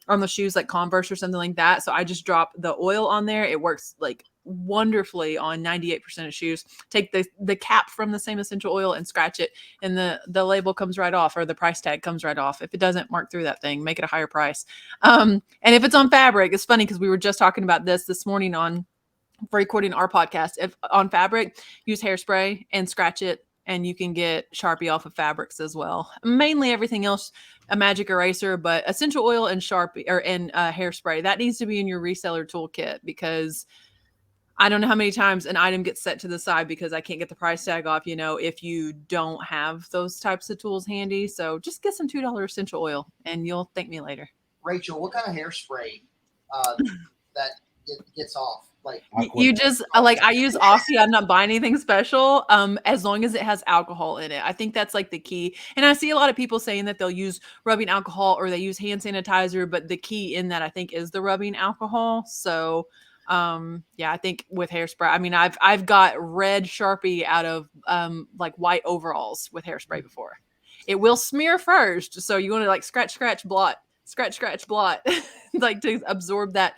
on the shoes, like Converse or something like that. So I just drop the oil on there. It works like wonderfully on 98% of shoes. Take the cap from the same essential oil and scratch it, and the label comes right off, or the price tag comes right off. If it doesn't, mark through that thing, make it a higher price. And if it's on fabric, it's funny because we were just talking about this morning on recording our podcast. If on fabric, use hairspray and scratch it, and you can get Sharpie off of fabrics as well. Mainly everything else, a magic eraser, but essential oil and Sharpie and hairspray, that needs to be in your reseller toolkit, because I don't know how many times an item gets set to the side because I can't get the price tag off, if you don't have those types of tools handy. So just get some $2 essential oil and you'll thank me later. Rachel, what kind of hairspray that gets off? Like you just I use Oxy. I'm not buying anything special. As long as it has alcohol in it, I think that's like the key. And I see a lot of people saying that they'll use rubbing alcohol or they use hand sanitizer, but the key in that I think is the rubbing alcohol. So I think with hairspray, I mean, I've got red Sharpie out of like white overalls with hairspray before. It will smear first, so you want to like scratch, blot, like to absorb that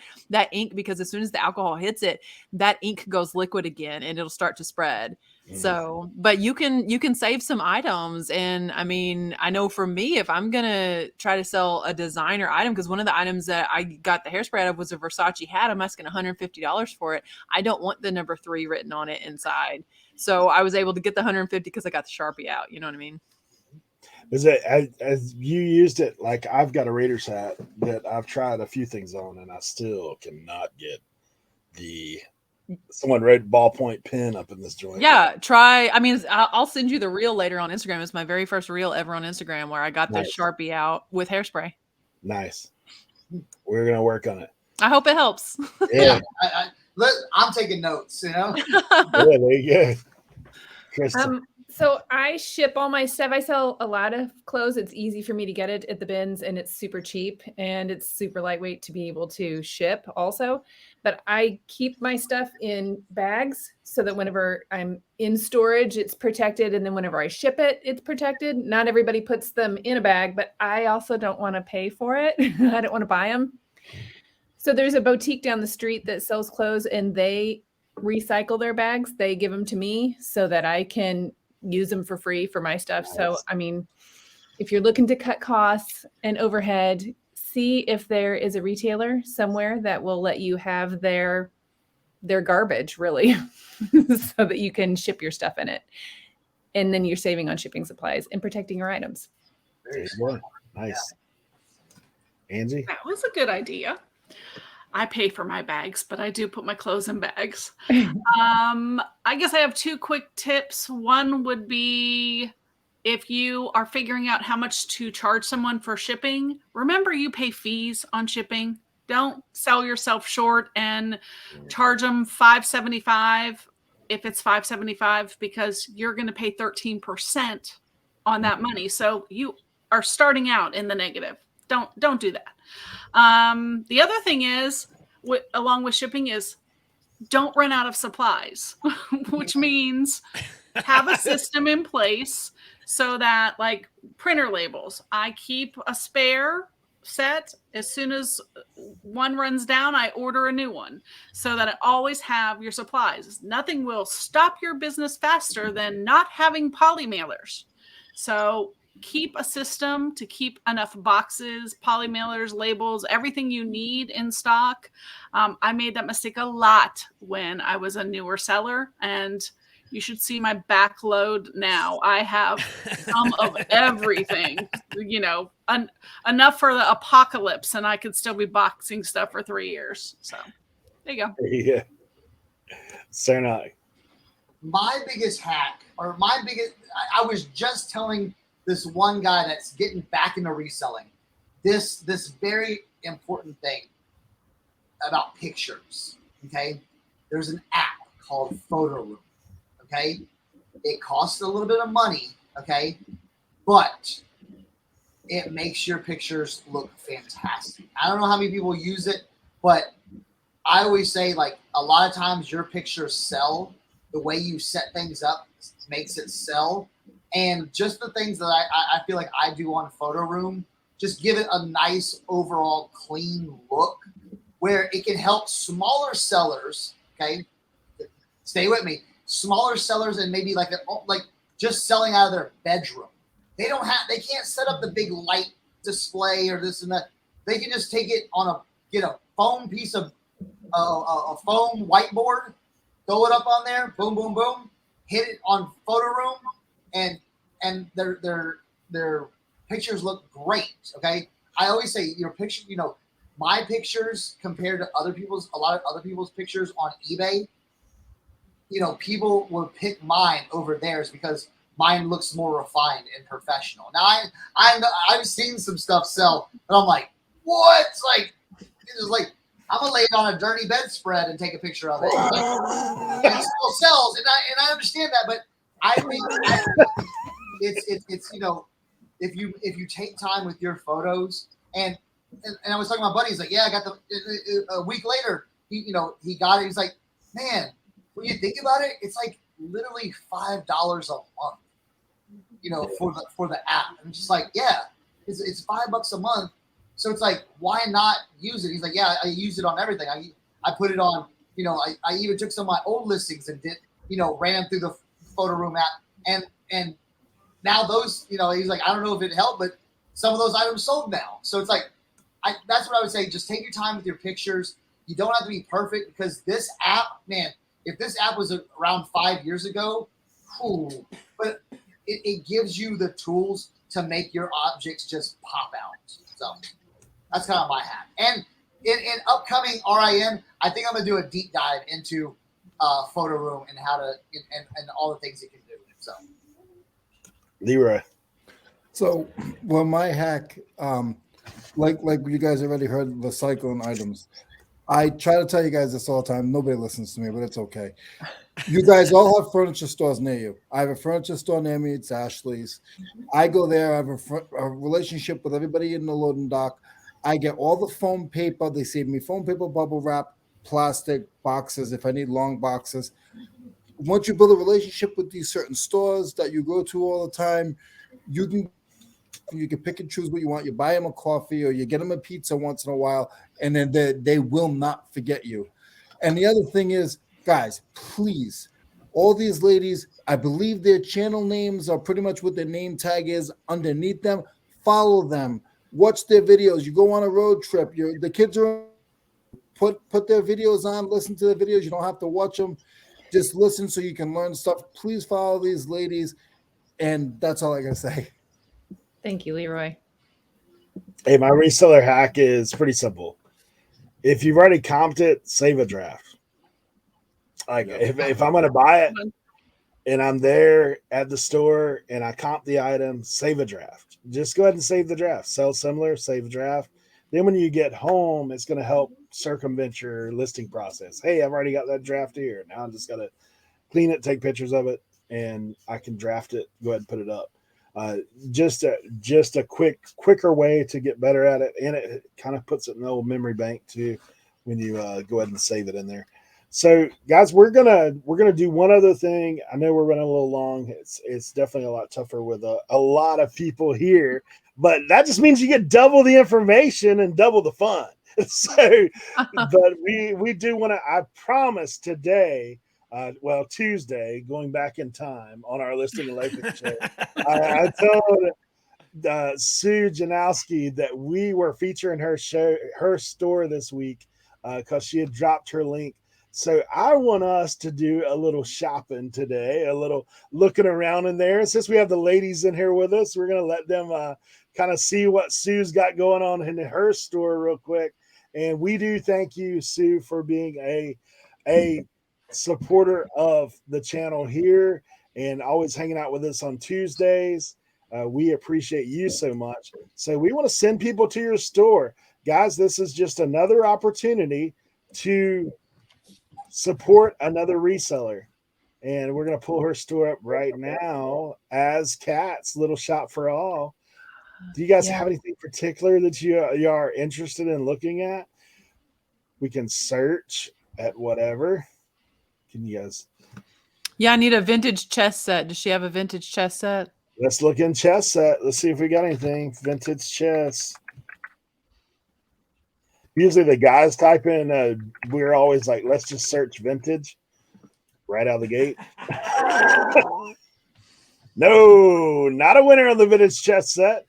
ink, because as soon as the alcohol hits it, that ink goes liquid again and it'll start to spread. So, but you can save some items. And I mean, I know for me, if I'm going to try to sell a designer item, because one of the items that I got the hairspray out of was a Versace hat. I'm asking $150 for it. I don't want the number 3 written on it inside. So I was able to get the $150 because I got the Sharpie out. You know what I mean? Is it as you used it? Like, I've got a Raiders hat that I've tried a few things on, and I still cannot get someone wrote ballpoint pen up in this joint. Yeah, try. I mean, I'll send you the reel later on Instagram. It's my very first reel ever on Instagram where I got the Sharpie out with hairspray. Nice. We're gonna work on it. I hope it helps. Yeah, I'm taking notes. Yeah, there you go. Kristen. So I ship all my stuff. I sell a lot of clothes. It's easy for me to get it at the bins, and it's super cheap, and it's super lightweight to be able to ship also. But I keep my stuff in bags so that whenever I'm in storage, it's protected. And then whenever I ship it, it's protected. Not everybody puts them in a bag, but I also don't want to pay for it. I don't want to buy them. So there's a boutique down the street that sells clothes, and they recycle their bags. They give them to me so that I can use them for free for my stuff. Nice. So, I mean, if you're looking to cut costs and overhead, see if there is a retailer somewhere that will let you have their garbage, really, so that you can ship your stuff in it. And then you're saving on shipping supplies and protecting your items. Very good. Nice. Angie? That was a good idea. I pay for my bags, but I do put my clothes in bags. I guess I have 2 quick tips. One would be, if you are figuring out how much to charge someone for shipping, remember you pay fees on shipping. Don't sell yourself short and charge them $5.75 if it's $5.75, because you're going to pay 13% on that money. So you are starting out in the negative. Don't do that. The other thing is, along with shipping, is don't run out of supplies, which means have a system in place so that, like printer labels, I keep a spare set. As soon as one runs down, I order a new one so that I always have your supplies. Nothing will stop your business faster than not having poly mailers. So keep a system to keep enough boxes, poly mailers, labels, everything you need in stock. I made that mistake a lot when I was a newer seller, and you should see my backload now. I have some of everything, enough for the apocalypse, and I could still be boxing stuff for 3 years. So there you go. Yeah. Cernoch. My biggest hack, I was just telling this one guy that's getting back into reselling this very important thing about pictures. Okay, there's an app called Photo Room. Okay, it costs a little bit of money. Okay, but it makes your pictures look fantastic. I don't know how many people use it, but I always say, like, a lot of times your pictures sell the way you set things up makes it sell. And just the things that I feel like I do on Photo Room, just give it a nice overall clean look where it can help smaller sellers. Okay, stay with me. Smaller sellers and maybe like just selling out of their bedroom. They can't set up the big light display or this and that. They can just take it on get a foam piece of a foam whiteboard, throw it up on there, boom, boom, boom, hit it on Photo Room, and their pictures look great. Okay, I always say your picture, my pictures compared to a lot of other people's pictures on eBay, people will pick mine over theirs because mine looks more refined and professional. Now I've seen some stuff sell, but I'm like, what? It's like I'm gonna lay it on a dirty bedspread and take a picture of it. And it still sells, and I understand that, but I think it's if you take time with your photos and I was talking to my buddy, he's like, yeah, I got a week later, he got it. He's like, man, when you think about it, it's like literally $5 a month, for the app. And I'm just like, yeah, it's $5 a month. So it's like, why not use it? He's like, yeah, I use it on everything. I put it on, I even took some of my old listings and did, ran them through the Photo Room app. And now those, he's like, I don't know if it helped, but some of those items sold now. So it's like, that's what I would say. Just take your time with your pictures. You don't have to be perfect because this app, man, if this app was around 5 years ago, cool. But it gives you the tools to make your objects just pop out. So that's kind of my hack. And in upcoming RIN, I think I'm going to do a deep dive into Photo Room and how to and all the things it can do. So, Leroy. So, well, my hack, like you guys already heard, the cycling items. I try to tell you guys this all the time. Nobody listens to me, but it's okay. You guys all have furniture stores near you. I have a furniture store near me. It's Ashley's. I go there. I have a relationship with everybody in the loading dock. I get all the foam paper. They save me foam paper, bubble wrap, plastic boxes if I need long boxes. Once you build a relationship with these certain stores that you go to all the time, you can pick and choose what you want. You buy them a coffee or you get them a pizza once in a while, and then they will not forget you. And the other thing is, guys, please, all these ladies, I believe their channel names are pretty much what their name tag is underneath them. Follow them. Watch their videos. You go on a road trip. The kids are put their videos on. Listen to the videos. You don't have to watch them. Just listen so you can learn stuff. Please follow these ladies. And that's all I got to say. Thank you, Leroy. Hey, my reseller hack is pretty simple. If you've already comped it, save a draft. Like if I'm going to buy it and I'm there at the store and I comp the item, save a draft. Just go ahead and save the draft. Sell similar, save a draft. Then when you get home, it's going to help circumvent your listing process. Hey, I've already got that draft here. Now I'm just got to clean it, take pictures of it, and I can draft it, go ahead and put it up. Just a quicker way to get better at it, and it kind of puts it in the old memory bank too when you go ahead and save it in there. So, guys, we're gonna do one other thing. I know we're running a little long. It's definitely a lot tougher with a lot of people here, but that just means you get double the information and double the fun. So, but we do want to. I promise today. Tuesday, going back in time on our listing and listing show, I told Sue Genosky that we were featuring her store this week because she had dropped her link. So I want us to do a little shopping today, a little looking around in there. Since we have the ladies in here with us, we're going to let them kind of see what Sue's got going on in her store real quick. And we do thank you, Sue, for being a supporter of the channel here and always hanging out with us on Tuesdays. We appreciate you so much. So we want to send people to your store. Guys, this is just another opportunity to support another reseller. And we're going to pull her store up right now. AZCatz, Little Shop for All. Do you guys have anything particular that you are interested in looking at? We can search at whatever. Can you guys? Yeah, I need a vintage chess set. Does she have a vintage chess set? Let's look in chess set. Let's see if we got anything. Vintage chess. Usually the guys type in, we're always like, let's just search vintage right out of the gate. No, not a winner on the vintage chess set.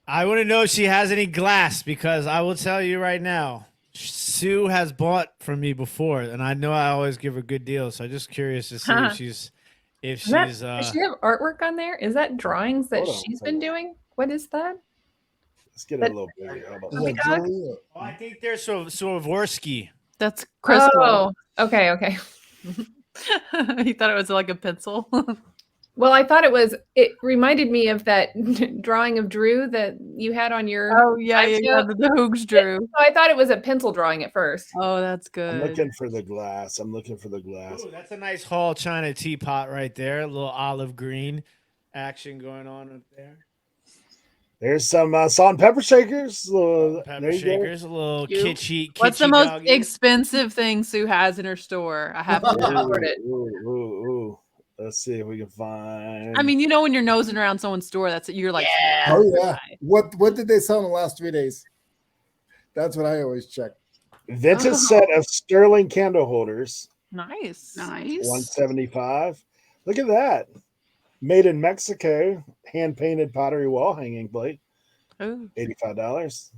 I want to know if she has any glass, because I will tell you right now, Sue has bought from me before, and I know I always give her good deals. So I'm just curious to see if she's Does she have artwork on there? Is that drawings that Hold on, she's hold been on. doing? What is that? Let's get it a little bigger. How about Is that? that jewelry? Oh, I think they're Swarovski. That's crystal. Oh, okay. He thought it was like a pencil. Well, I thought it reminded me of that drawing of Drew that you had on your. Oh yeah, the Hoogs Drew. So I thought it was a pencil drawing at first. Oh, that's I'm good. looking for the glass. Ooh, that's a nice Hall China teapot right there. A little olive green action going on up there. There's some salt and pepper shakers. Pepper shakers, a little Cute. kitschy. What's the kitschy most doggy. expensive thing Sue has in her store? I have to afford it. Ooh. Let's see if we can find. I mean, you know, when you're nosing around someone's store, that's you're like, Oh yeah. What did they sell in the last 3 days? That's what I always check. vintage set of sterling candle holders. nice. 175. Look at that. Made in Mexico, hand painted pottery wall hanging plate. Ooh. $85.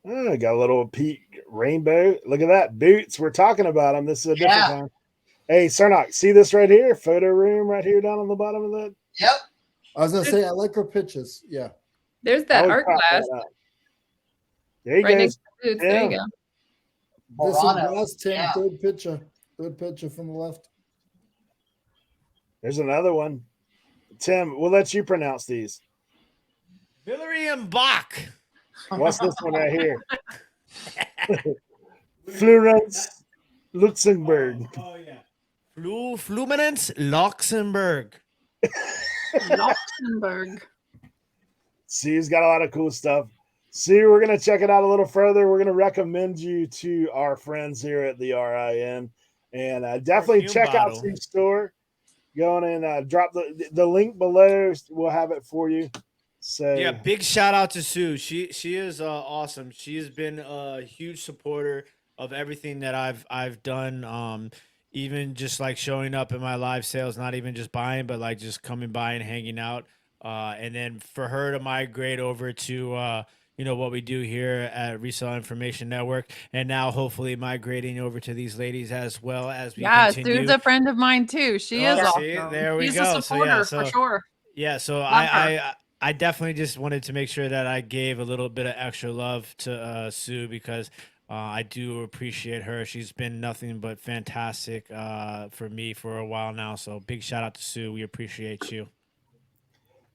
Oh, got a little peak rainbow. Look at that. Boots. We're talking about them. This is a different time. Hey, Cernoch, see this right here? Photo room right here down on the bottom of that. Yep. I was gonna say I like her pictures. Yeah. There's that Oh, art crap, glass that. There you right go. next to the boots. There you Yeah. go. This is Murano. last 10, Yeah. third picture. Third picture from the left. There's another one. Tim, we'll let you pronounce these. William Bach. What's this one right here? Florence Luxembourg. Oh yeah. Fluminense Luxembourg. Luxembourg. Sue's got a lot of cool stuff. Sue, we're going to check it out a little further. We're going to recommend you to our friends here at the RIN. And definitely Perfume check out bottle. Sue's store. Go on and drop the link below. We'll have it for you. So Yeah, big shout out to Sue. She is awesome. She has been a huge supporter of everything that I've done. Even just like showing up in my live sales, not even just buying, but like just coming by and hanging out. And then for her to migrate over to what we do here at Reseller Information Network, and now hopefully migrating over to these ladies as well as we Yeah, continue. Sue's a friend of mine too. She is See, awesome. there we He's go. a supporter so for sure. yeah, so Love her. I definitely just wanted to make sure that I gave a little bit of extra love to Sue, because I do appreciate her. She's been nothing but fantastic for me for a while now. So big shout out to Sue. We appreciate you.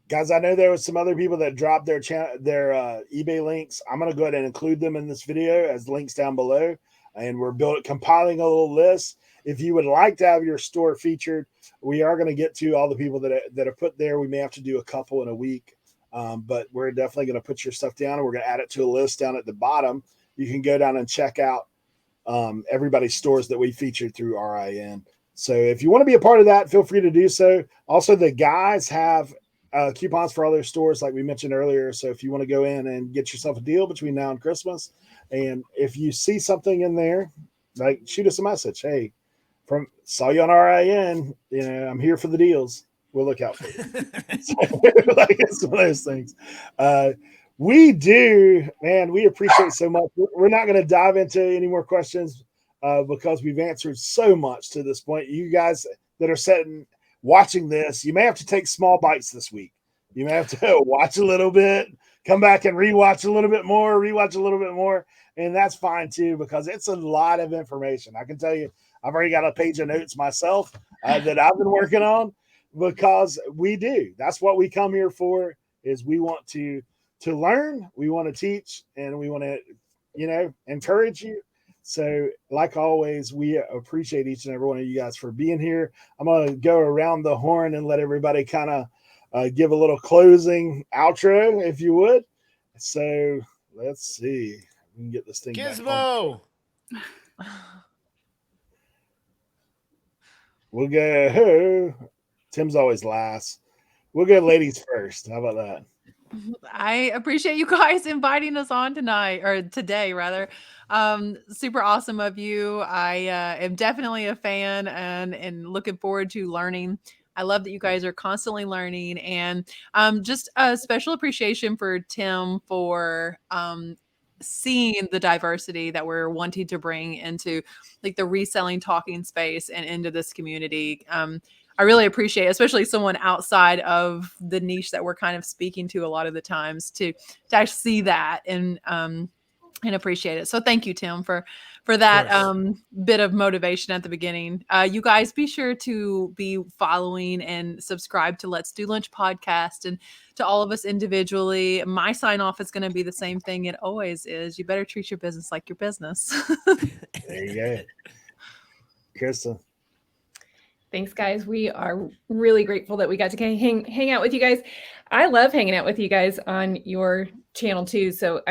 guys, I know there was some other people that dropped their eBay links. I'm going to go ahead and include them in this video as links down below. And we're compiling a little list. If you would like to have your store featured, we are going to get to all the people that are put there. We may have to do a couple in a week, but we're definitely going to put your stuff down, and we're going to add it to a list down at the bottom. You can go down and check out everybody's stores that we featured through RIN. So if you want to be a part of that, feel free to do so. Also, the guys have coupons for all their stores, like we mentioned earlier. So if you want to go in and get yourself a deal between now and Christmas, and if you see something in there, like shoot us a message. Hey, saw you on RIN. I'm here for the deals. We'll look out for you. Like, it's one of those things. We do, man. We appreciate so much. We're not going to dive into any more questions because we've answered so much to this point. You guys that are watching this, you may have to take small bites this week. You may have to watch a little bit, come back and rewatch a little bit more, and that's fine too, because it's a lot of information. I can tell you, I've already got a page of notes myself that I've been working on, because we do. That's what we come here for. Is we want to learn, we want to teach, and we want to, encourage you. So, like always, we appreciate each and every one of you guys for being here. I'm going to go around the horn and let everybody kind of give a little closing outro, if you would. So, let's see. We can get this thing back on. Gizmo. We'll go. Tim's always last. We'll go ladies first. How about that? I appreciate you guys inviting us on tonight, or today rather. Super awesome of you. I am definitely a fan and looking forward to learning. I love that you guys are constantly learning, and just a special appreciation for Tim for seeing the diversity that we're wanting to bring into like the reselling talking space and into this community. I really appreciate, especially someone outside of the niche that we're kind of speaking to a lot of the times, to actually see that and appreciate it. So thank you, Tim, for that bit of motivation at the beginning. You guys be sure to be following and subscribe to Let's Do Lunch podcast, and to all of us individually. My sign off is going to be the same thing it always is. You better treat your business like your business. There you go. Krista. Thanks, guys. We are really grateful that we got to hang out with you guys. I love hanging out with you guys on your channel too. So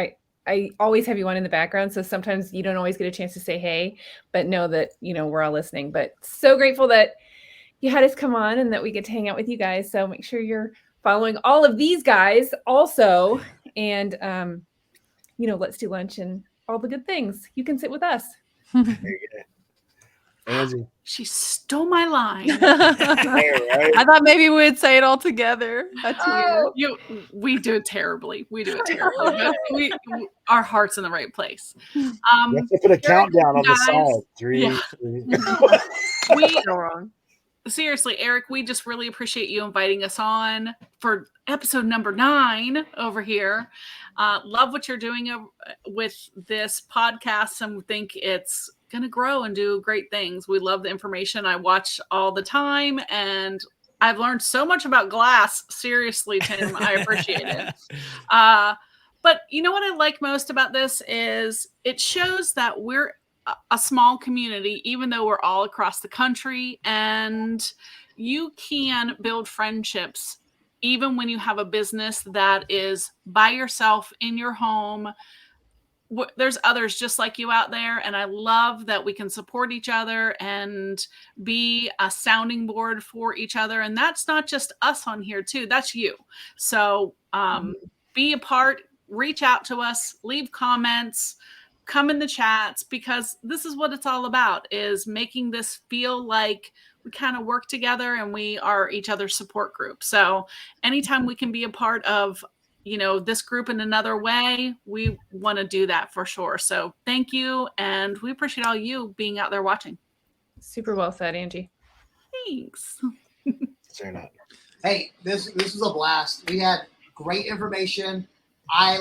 I always have you on in the background. So sometimes you don't always get a chance to say hey, but know that, we're all listening. But so grateful that you had us come on and that we get to hang out with you guys. So make sure you're following all of these guys also. And, Let's Do Lunch and all the good things. You can sit with us. There you go. Angie. She stole my line. Right? I thought maybe we'd say it all together. That's weird. We do it terribly. But our heart's in the right place. You have to put a countdown on the side. 3, Yeah. 3. So wrong. Seriously, Eric, we just really appreciate you inviting us on for episode number 9 over here. Love what you're doing with this podcast, and think it's going to grow and do great things. We love the information. I watch all the time, and I've learned so much about glass. Seriously, Tim, I appreciate it. But you know what I like most about this is it shows that we're a small community, even though we're all across the country, and you can build friendships even when you have a business that is by yourself in your home. There's others just like you out there, and I love that we can support each other and be a sounding board for each other. And that's not just us on here too, that's you. So be a part, reach out to us, leave comments, come in the chats, because this is what it's all about, is making this feel like we kind of work together and we are each other's support group. So anytime we can be a part of, this group in another way, we want to do that for sure. So thank you. And we appreciate all you being out there watching. Super well said, Angie. Thanks. Cernoch. Hey, this was a blast. We had great information. I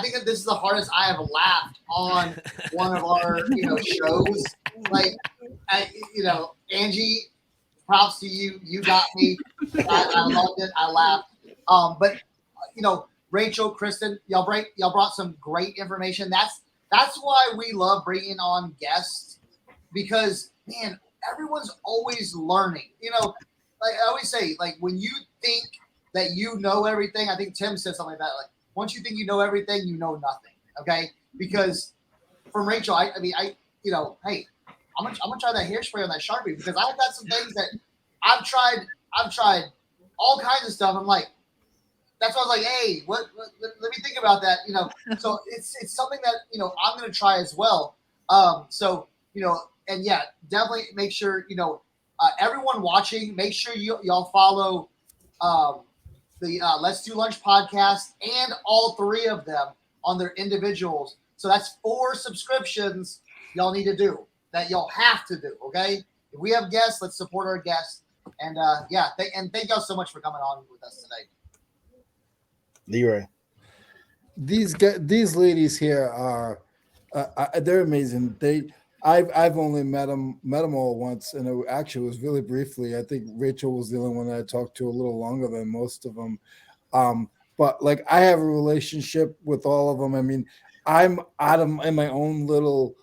think that this is the hardest I have laughed on one of our shows. Like, Angie, props to you. You got me. I loved it. I laughed. But Rachel, Kristen, y'all brought some great information. That's why we love bringing on guests, because man, everyone's always learning. Like I always say, like when you think that you know everything, I think Tim said something like that. Like once you think you know everything, you know nothing. Okay, because from Rachel, hey, I'm gonna try that hairspray on that Sharpie, because I've got some things that I've tried all kinds of stuff. I'm like. That's why I was like, hey, let me think about that, So it's something that, I'm going to try as well. And yeah, definitely make sure, everyone watching, make sure y'all follow the Let's Do Lunch podcast and all 3 of them on their individuals. So that's 4 subscriptions y'all need to do, that y'all have to do, okay? If we have guests, let's support our guests. And thank y'all so much for coming on with us today. Leroy. These ladies here are they're amazing. I've only met them all once, and it actually was really briefly. I think Rachel was the only one that I talked to a little longer than most of them. But like I have a relationship with all of them. I mean, I'm in my own little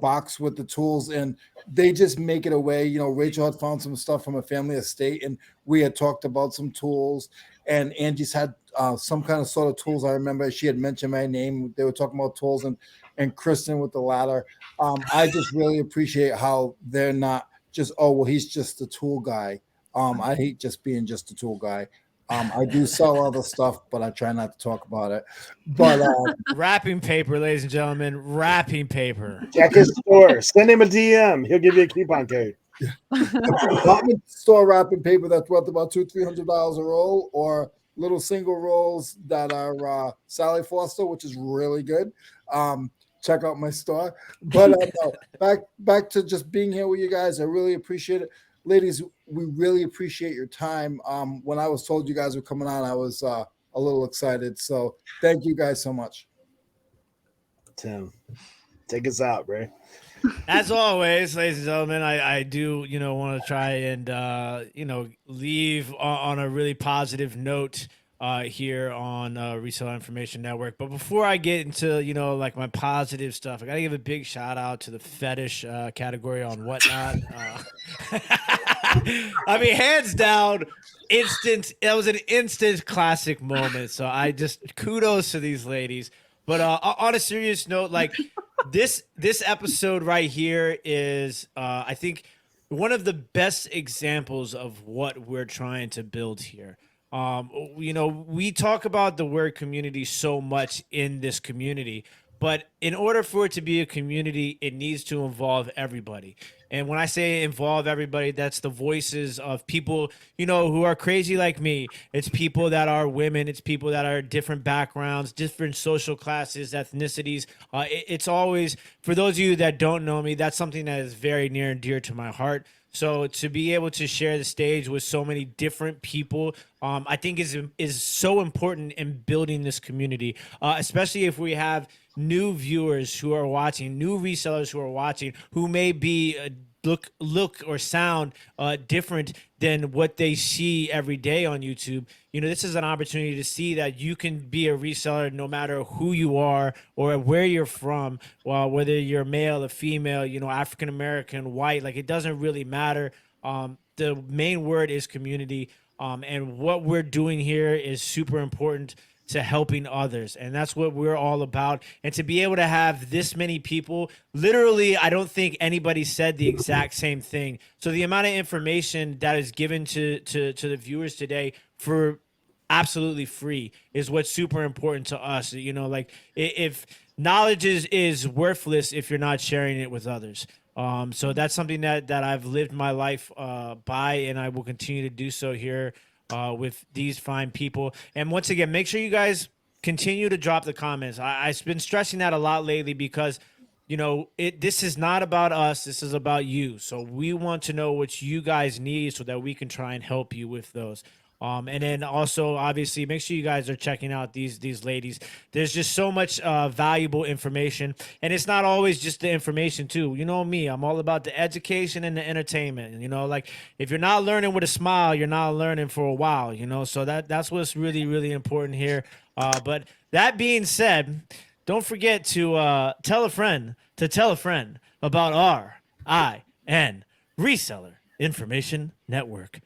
box with the tools, and they just make it a way. Rachel had found some stuff from a family estate, and we had talked about some tools, and Angie's had some kind of sort of tools. I remember she had mentioned my name. They were talking about tools, and Kristen with the ladder. I just really appreciate how they're not just, oh, well, he's just a tool guy. I hate just being just a tool guy. I do sell other stuff, but I try not to talk about it. But wrapping paper, ladies and gentlemen, wrapping paper. Check his store. Send him a DM. He'll give you a coupon code. department store wrapping paper that's worth about $200-300 a roll, or little single rolls that are Sally Foster, which is really good. Check out my store. But no, back to just being here with you guys. I really appreciate it. Ladies, we really appreciate your time. When I was told you guys were coming on, I was a little excited. So thank you guys so much. Tim, take us out, bro. As always, ladies and gentlemen, I do, want to try and, leave on a really positive note here on Reseller Information Network. But before I get into, like my positive stuff, I got to give a big shout out to the fetish category on Whatnot. I mean, hands down, that was an instant classic moment. So I just kudos to these ladies. But on a serious note, like this episode right here is, I think, one of the best examples of what we're trying to build here. We talk about the word community so much in this community, but in order for it to be a community, it needs to involve everybody. And when I say involve everybody, that's the voices of people, who are crazy like me. It's people that are women. It's people that are different backgrounds, different social classes, ethnicities. It's always, for those of you that don't know me, that's something that is very near and dear to my heart. So to be able to share the stage with so many different people, I think is so important in building this community, especially if we have new viewers who are watching, new resellers who are watching, who may be look or sound different than what they see every day on YouTube. This is an opportunity to see that you can be a reseller no matter who you are or where you're from, whether you're male or female, African American, white, like it doesn't really matter. The main word is community, and what we're doing here is super important to helping others. And that's what we're all about. And to be able to have this many people, literally, I don't think anybody said the exact same thing. So the amount of information that is given to the viewers today for absolutely free is what's super important to us. Like if knowledge is worthless if you're not sharing it with others. So that's something that I've lived my life by, and I will continue to do so here with these fine people. And once again, make sure you guys continue to drop the comments. I've been stressing that a lot lately because, this is not about us. This is about you. So we want to know what you guys need so that we can try and help you with those. And then also, obviously, make sure you guys are checking out these ladies. There's just so much valuable information. And it's not always just the information, too. You know me, I'm all about the education and the entertainment. Like if you're not learning with a smile, you're not learning for a while, So that's what's really, really important here. But that being said, don't forget to tell a friend about RIN Reseller Information Network.